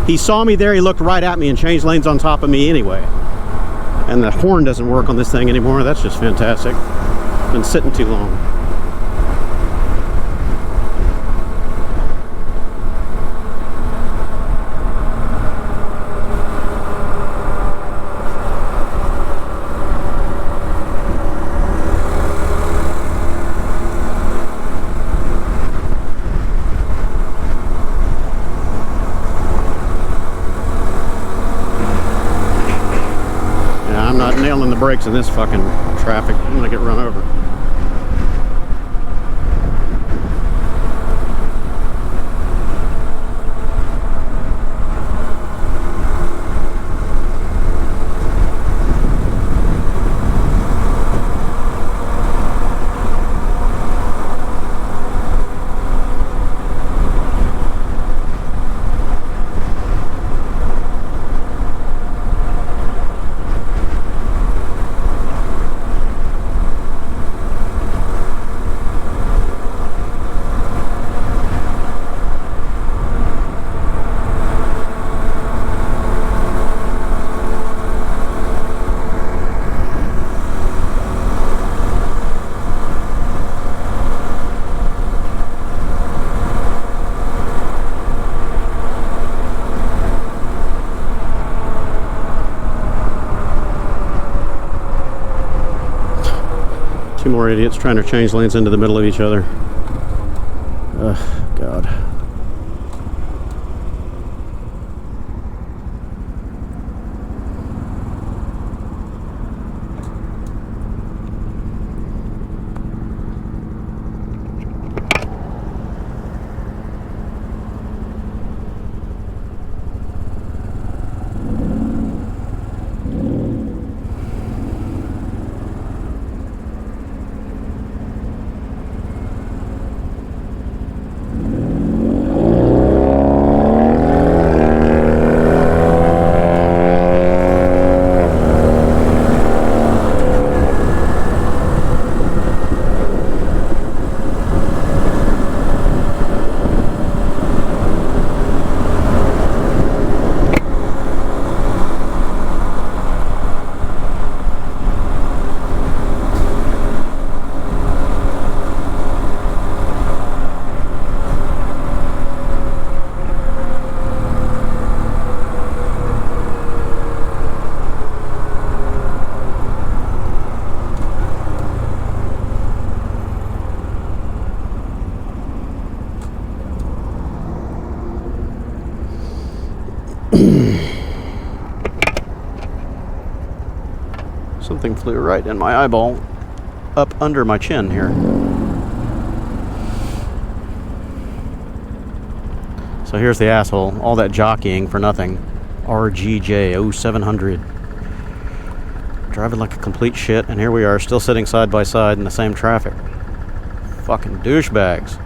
He saw me there, he looked right at me and changed lanes on top of me anyway. And the horn doesn't work on this thing anymore. That's just fantastic. Been sitting too long. Nailing the brakes in this fucking traffic. I'm gonna get run over. Two more idiots trying to change lanes into the middle of each other. Ugh, God. Something flew right in my eyeball, up under my chin here. So here's the asshole, all that jockeying for nothing. RGJ 0700. Driving like a complete shit, and here we are still sitting side by side in the same traffic. Fucking douchebags.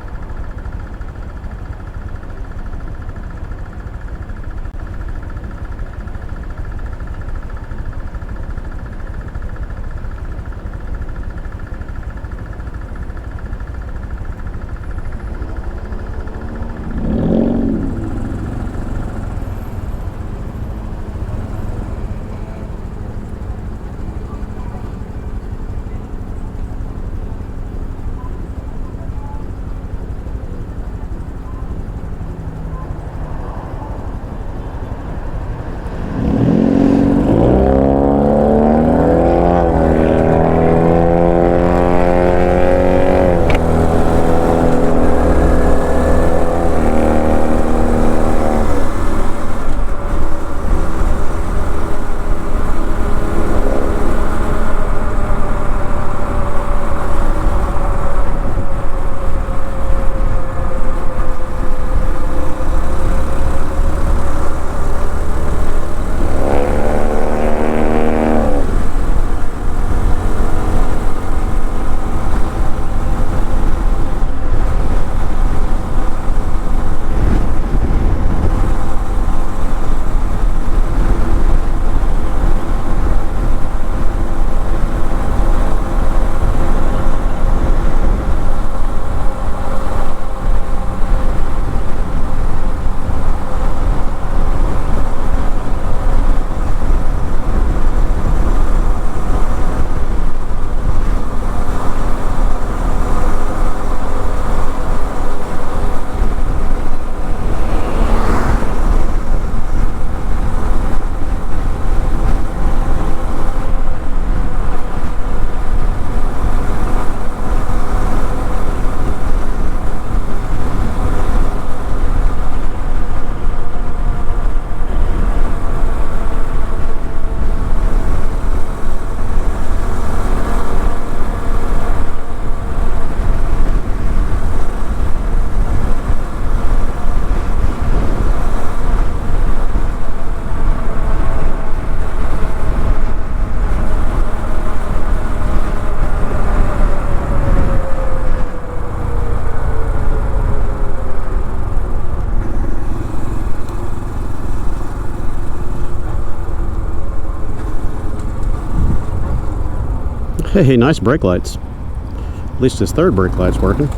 Hey, nice brake lights. At least his third brake light's working.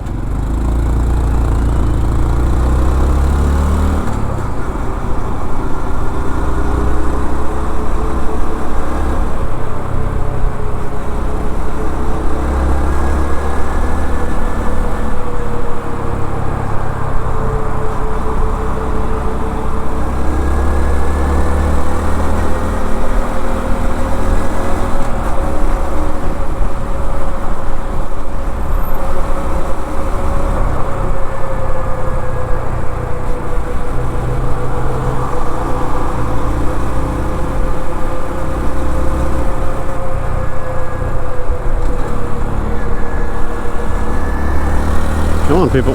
Come on, people.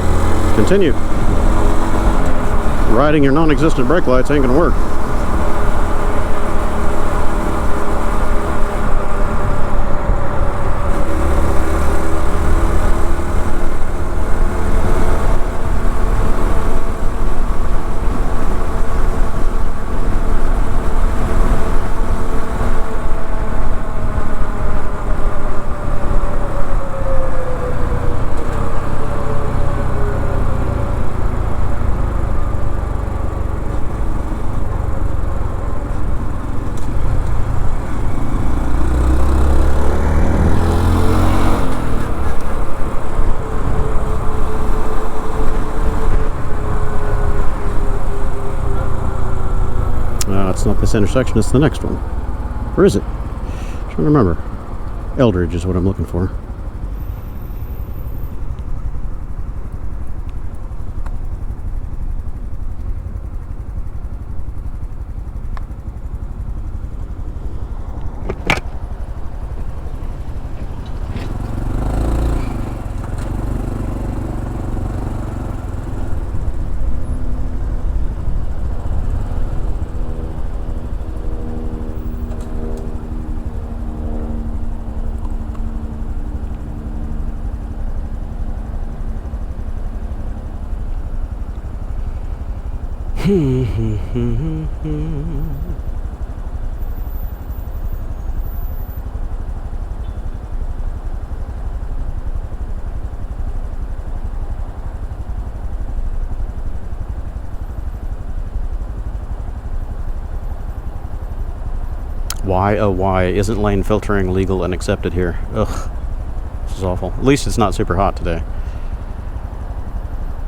Continue. Riding your non-existent brake lights ain't gonna work. It's not this intersection, it's the next one. Or is it? I'm trying to remember. Eldridge is what I'm looking for. Why, oh why, isn't lane filtering legal and accepted here? Ugh, this is awful. At least it's not super hot today.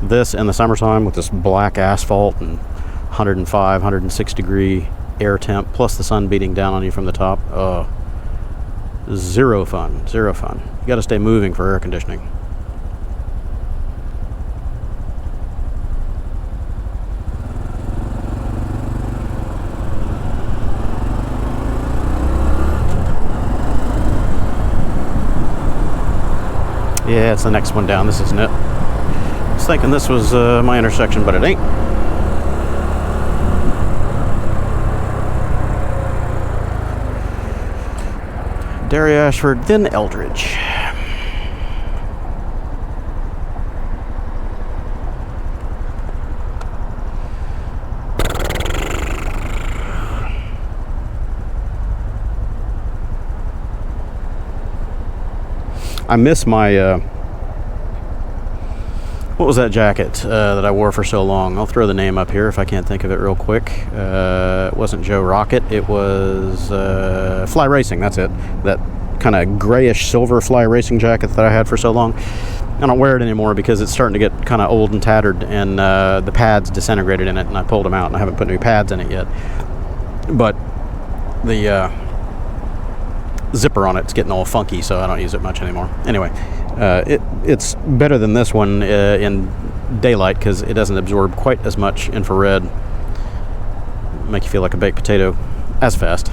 This in the summertime with this black asphalt and 105, 106 degree air temp, plus the sun beating down on you from the top. Zero fun, zero fun. You gotta stay moving for air conditioning. Yeah, it's the next one down. This isn't it. I was thinking this was my intersection, but it ain't. Derry Ashford, then Eldridge. I miss my, what was that jacket that I wore for so long? I'll throw the name up here if I can't think of it real quick. It wasn't Joe Rocket, it was Fly Racing, that's it. That kind of grayish silver Fly Racing jacket that I had for so long. I don't wear it anymore because it's starting to get kind of old and tattered, and the pads disintegrated in it, and I pulled them out, and I haven't put new pads in it yet. But the zipper on it's getting all funky, so I don't use it much anymore. Anyway, it's better than this one in daylight because it doesn't absorb quite as much infrared. Make you feel like a baked potato as fast.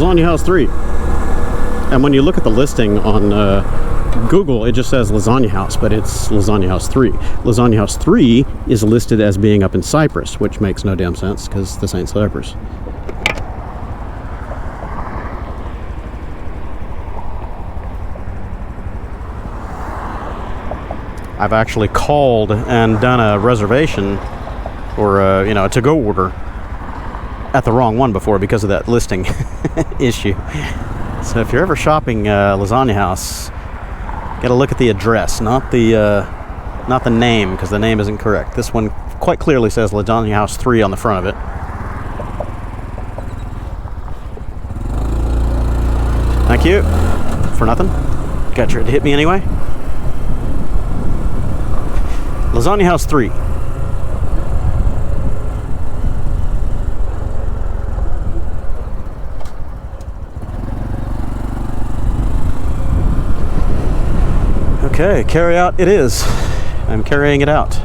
Lasagna House 3. And when you look at the listing on Google, it just says Lasagna House, but it's Lasagna House 3. Lasagna House 3 is listed as being up in Cyprus, which makes no damn sense because this ain't Cyprus. I've actually called and done a reservation or a to-go order at the wrong one before because of that listing issue. So if you're ever shopping Lasagna House, got to look at the address, not the name, because the name isn't correct. This one quite clearly says Lasagna House 3 on the front of it. Thank you for nothing. Got you to hit me anyway. Lasagna House 3. Okay, carry out it is. I'm carrying it out.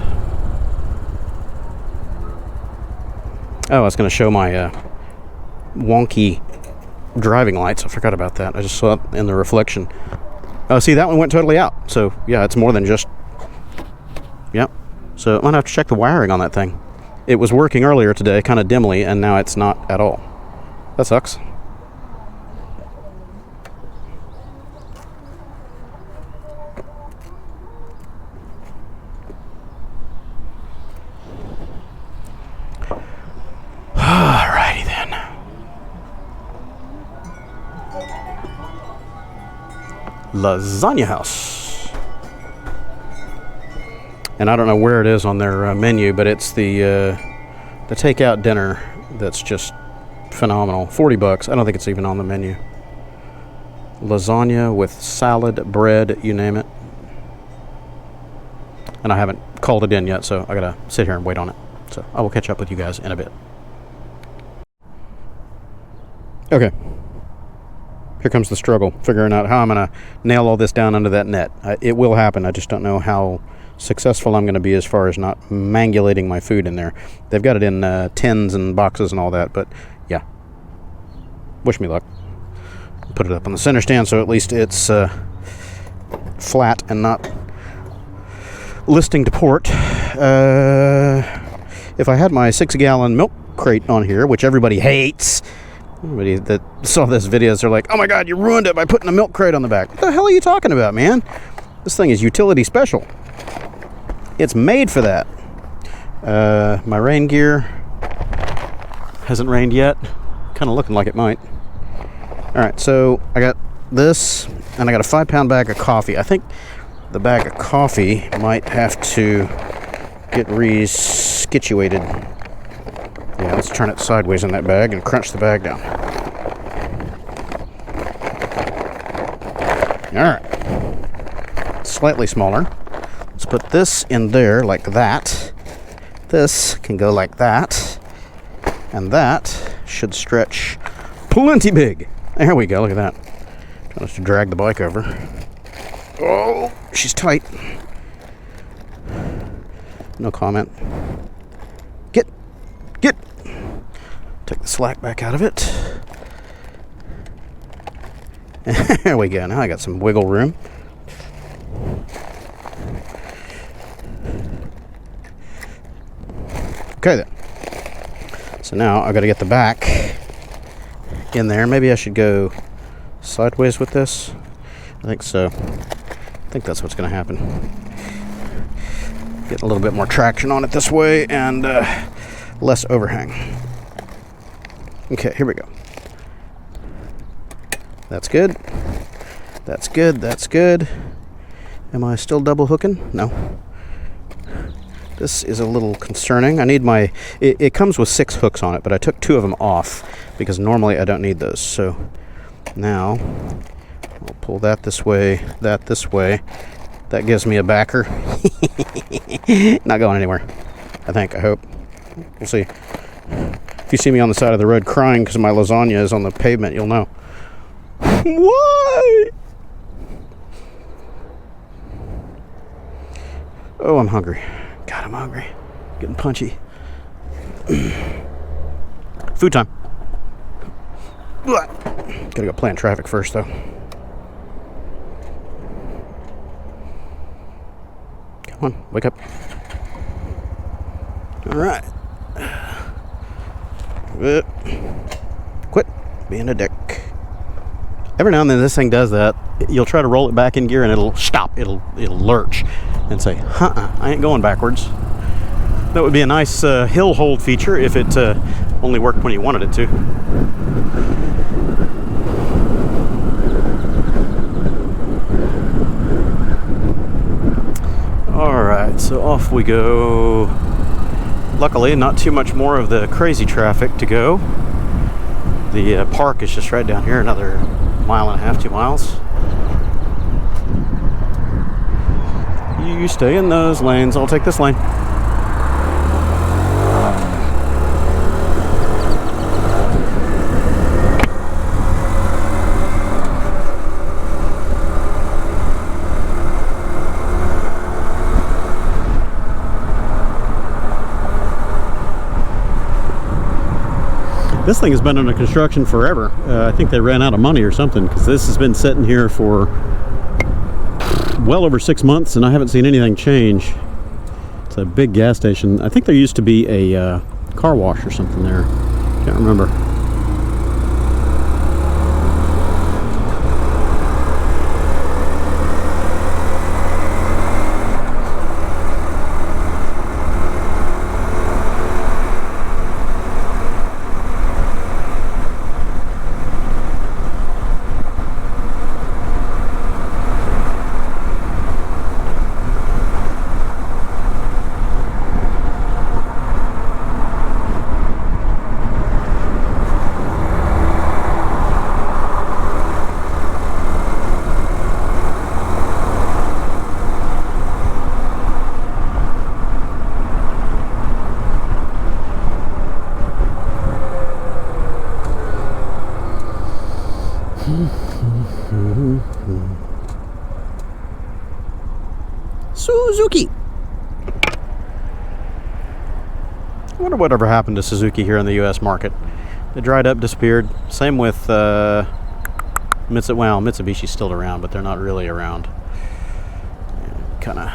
Oh, I was going to show my wonky driving lights. I forgot about that. I just saw it in the reflection. Oh, see, that one went totally out. So, yeah, it's more than just... Yep. So, I'm going to have to check the wiring on that thing. It was working earlier today, kind of dimly, and now it's not at all. That sucks. Alrighty then. Lasagna House. And I don't know where it is on their menu, but it's the takeout dinner that's just phenomenal. $40. I don't think it's even on the menu. Lasagna with salad, bread, you name it. And I haven't called it in yet, so I gotta sit here and wait on it. So I will catch up with you guys in a bit. Okay. Here comes the struggle, figuring out how I'm going to nail all this down under that net. It will happen. I just don't know how successful I'm going to be as far as not mangulating my food in there. They've got it in tins and boxes and all that, but yeah. Wish me luck. Put it up on the center stand so at least it's flat and not listing to port. If I had my 6-gallon milk crate on here, which everybody hates... Everybody that saw this video, they're like, oh my god, you ruined it by putting a milk crate on the back. What the hell are you talking about, man? This thing is utility special. It's made for that. My rain gear hasn't rained yet. Kind of looking like it might. Alright, so I got this, and I got a 5-pound bag of coffee. I think the bag of coffee might have to get re-situated. Yeah, let's turn it sideways in that bag and crunch the bag down. Alright. Slightly smaller. Let's put this in there like that. This can go like that. And that should stretch plenty big. There we go, look at that. Trying to drag the bike over. Oh, she's tight. No comment. Get! Take the slack back out of it. There we go. Now I got some wiggle room. Okay then. So now I got to get the back in there. Maybe I should go sideways with this. I think so. I think that's what's going to happen. Get a little bit more traction on it this way and less overhang. Okay, here we go. That's good. That's good. That's good. Am I still double hooking? No. This is a little concerning. I need my... It comes with 6 hooks on it, but I took 2 of them off because normally I don't need those. So now I'll pull that this way, that this way. That gives me a backer. Not going anywhere. I think. I hope. We'll see. If you see me on the side of the road crying because my lasagna is on the pavement, you'll know. Why? Oh, I'm hungry. God, I'm hungry. Getting punchy. Food time. Gotta go plan traffic first, though. Come on, wake up. All right. Quit being a dick. Every now and then this thing does that. You'll try to roll it back in gear and it'll stop. It'll lurch and say, I ain't going backwards. That would be a nice hill hold feature if it only worked when you wanted it to. Alright, so off we go. Luckily, not too much more of the crazy traffic to go. The park is just right down here, another 1.5 miles, 2 miles. You stay in those lanes, I'll take this lane. This thing has been under construction forever. I think they ran out of money or something, because this has been sitting here for well over 6 months and I haven't seen anything change. It's a big gas station. I think there used to be a car wash or something there. Can't remember. Suzuki! I wonder whatever happened to Suzuki here in the US market. They dried up, disappeared. Same with Mitsubishi's still around, but they're not really around. Kind of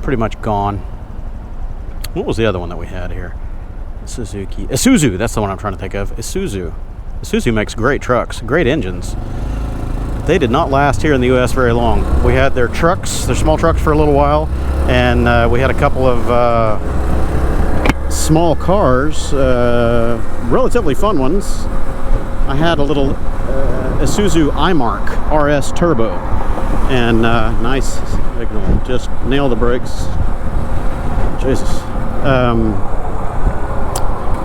pretty much gone. What was the other one that we had here? Suzuki. Isuzu, that's the one I'm trying to think of. Isuzu. Isuzu makes great trucks, great engines. They did not last here in the U.S. very long. We had their trucks, their small trucks for a little while, and we had a couple of small cars, relatively fun ones. I had a little Isuzu iMark RS Turbo, and nice signal, just nail the brakes. Jesus.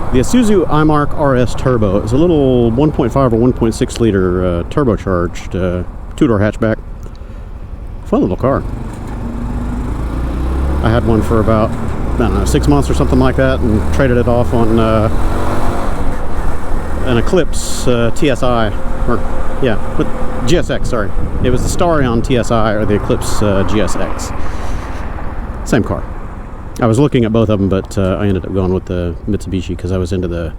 The Isuzu iMark RS Turbo is a little 1.5 or 1.6 liter turbocharged two-door hatchback. Fun little car. I had one for about, I don't know, 6 months or something like that, and traded it off on an Eclipse TSI, or yeah, GSX, sorry. It was the Starion TSI or the Eclipse GSX. Same car. I was looking at both of them, but I ended up going with the Mitsubishi because I was into the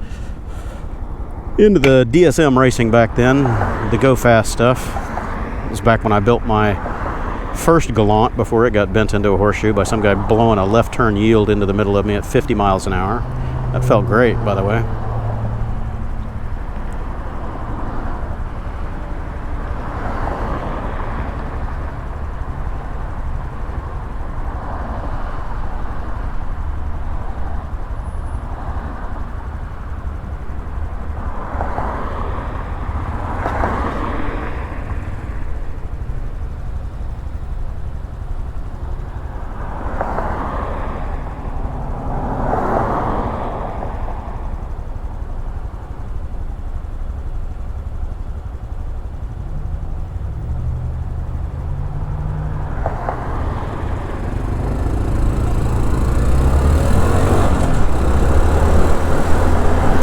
DSM racing back then, the go fast stuff. It was back when I built my first Galant before it got bent into a horseshoe by some guy blowing a left turn yield into the middle of me at 50 miles an hour. That felt great, by the way.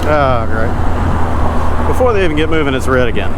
Oh, great. Before they even get moving, it's red again.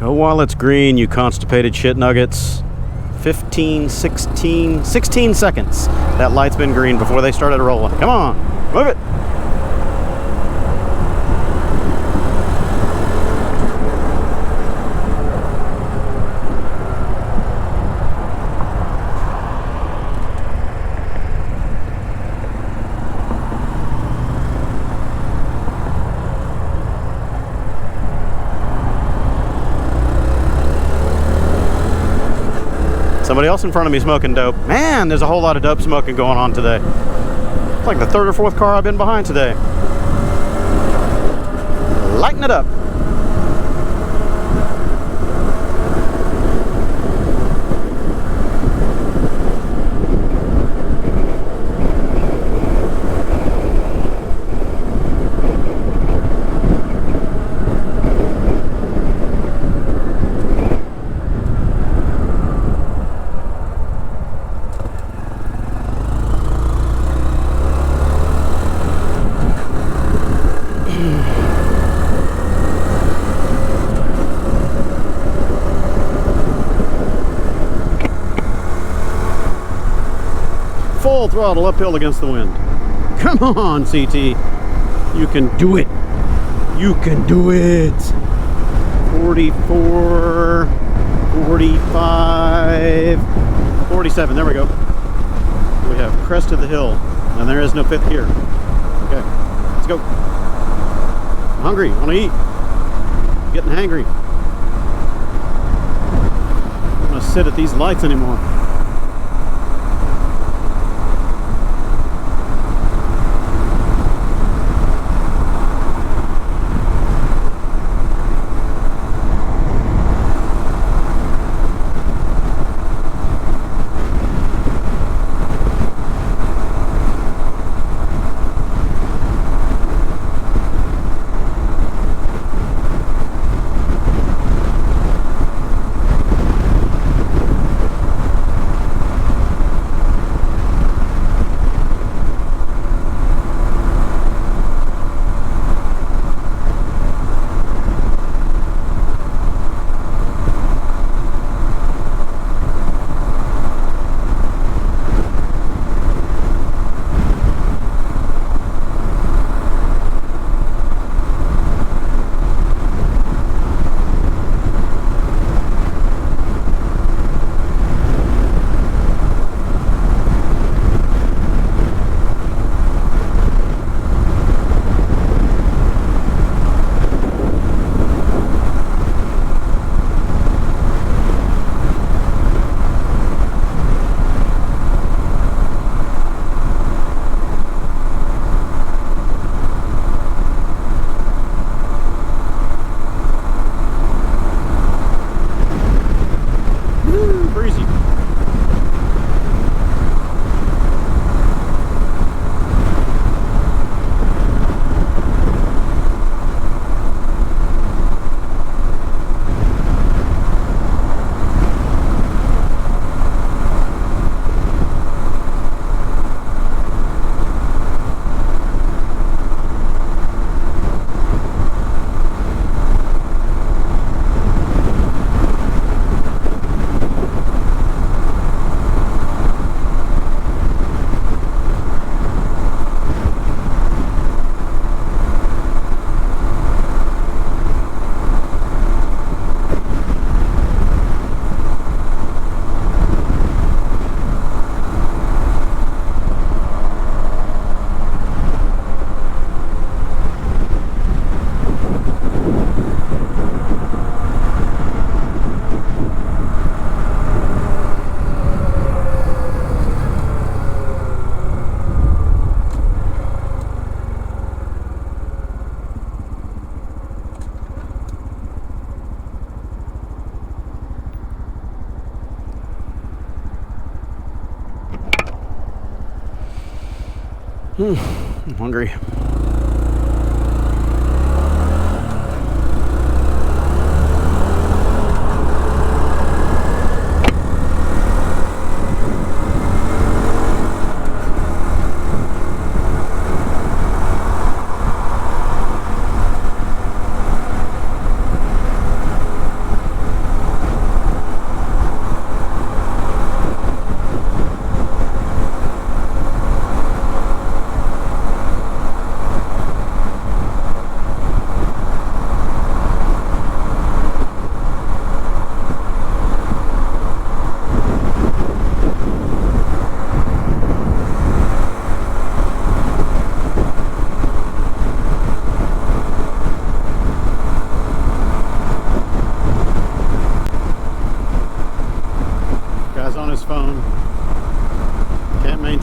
Go while it's green, you constipated shit nuggets. 15, 16 seconds. That light's been green before they started rolling. Come on, move it. Somebody else in front of me smoking dope. Man, there's a whole lot of dope smoking going on today. It's like the third or fourth car I've been behind today. Lighten it up. Full throttle uphill against the wind. Come on, CT. You can do it. You can do it. 44, 45, 47. There we go. We have crested the hill, and there is no fifth gear. Okay, let's go. I'm hungry. I want to eat. I'm getting hangry. I don't want to sit at these lights anymore. I'm hungry.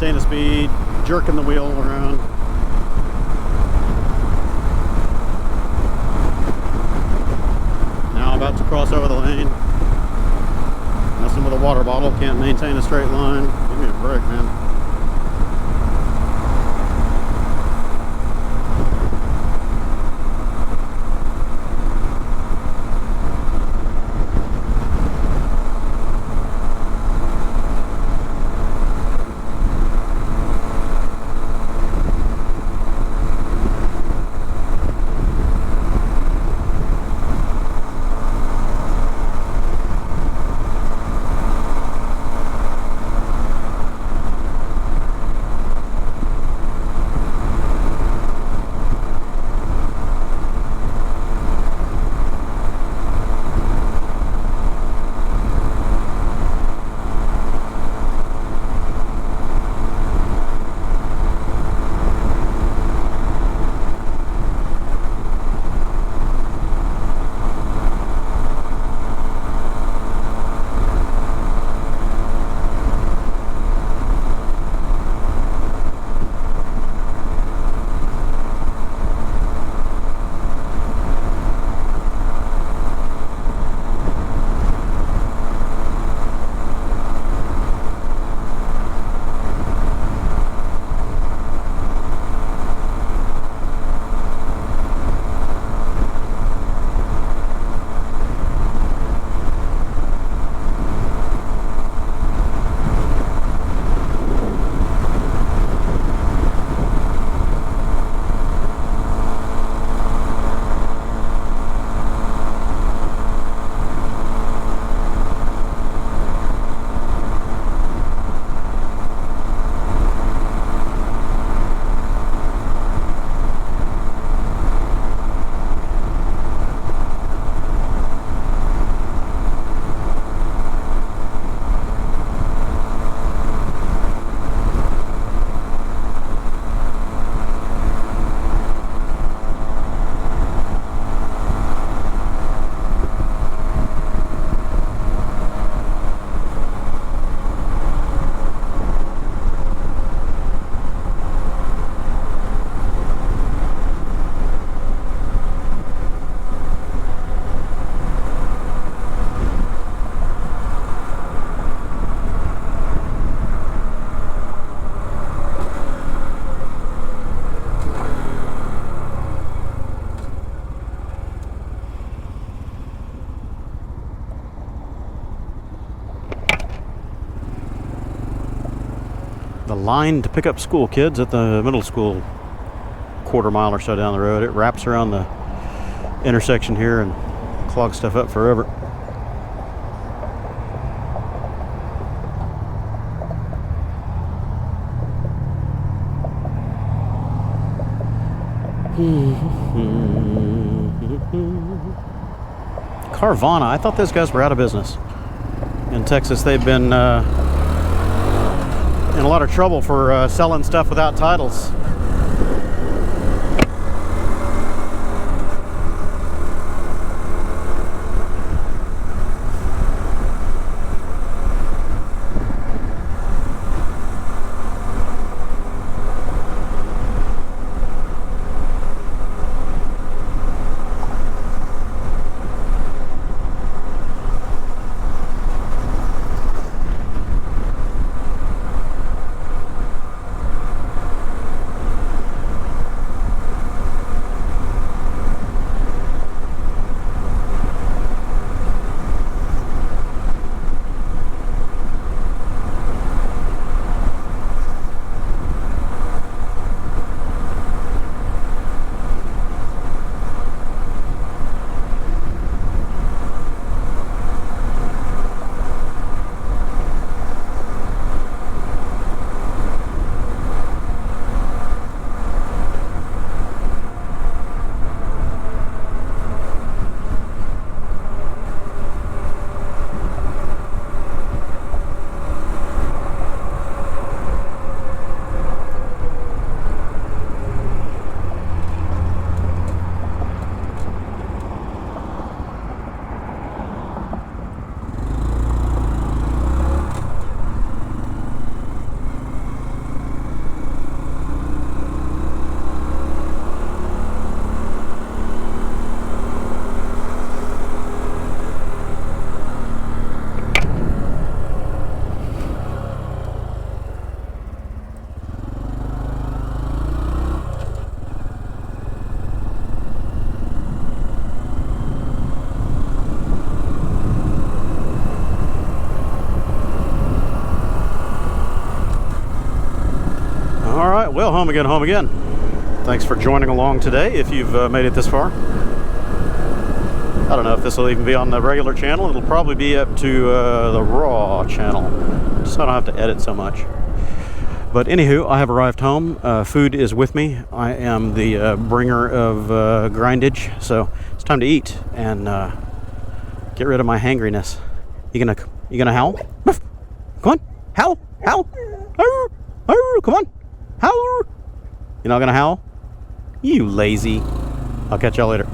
maintain a speed, jerking the wheel around. Now about to cross over the lane. Messing with a water bottle, can't maintain a straight line. Give me a break, man. The line to pick up school kids at the middle school, quarter mile or so down the road. It wraps around the intersection here and clogs stuff up forever. Carvana, I thought those guys were out of business. In Texas, they've been in a lot of trouble for selling stuff without titles. home again, home again. Thanks for joining along today if you've made it this far. I don't know if this will even be on the regular channel. It'll probably be up to the raw channel, so I don't have to edit so much. But anywho, I have arrived home. Food is with me. I am the bringer of grindage, so it's time to eat and get rid of my hangriness. You gonna howl? Come on, howl, howl, howl, howl. Come on, howl. You're not gonna howl? You lazy. I'll catch y'all later.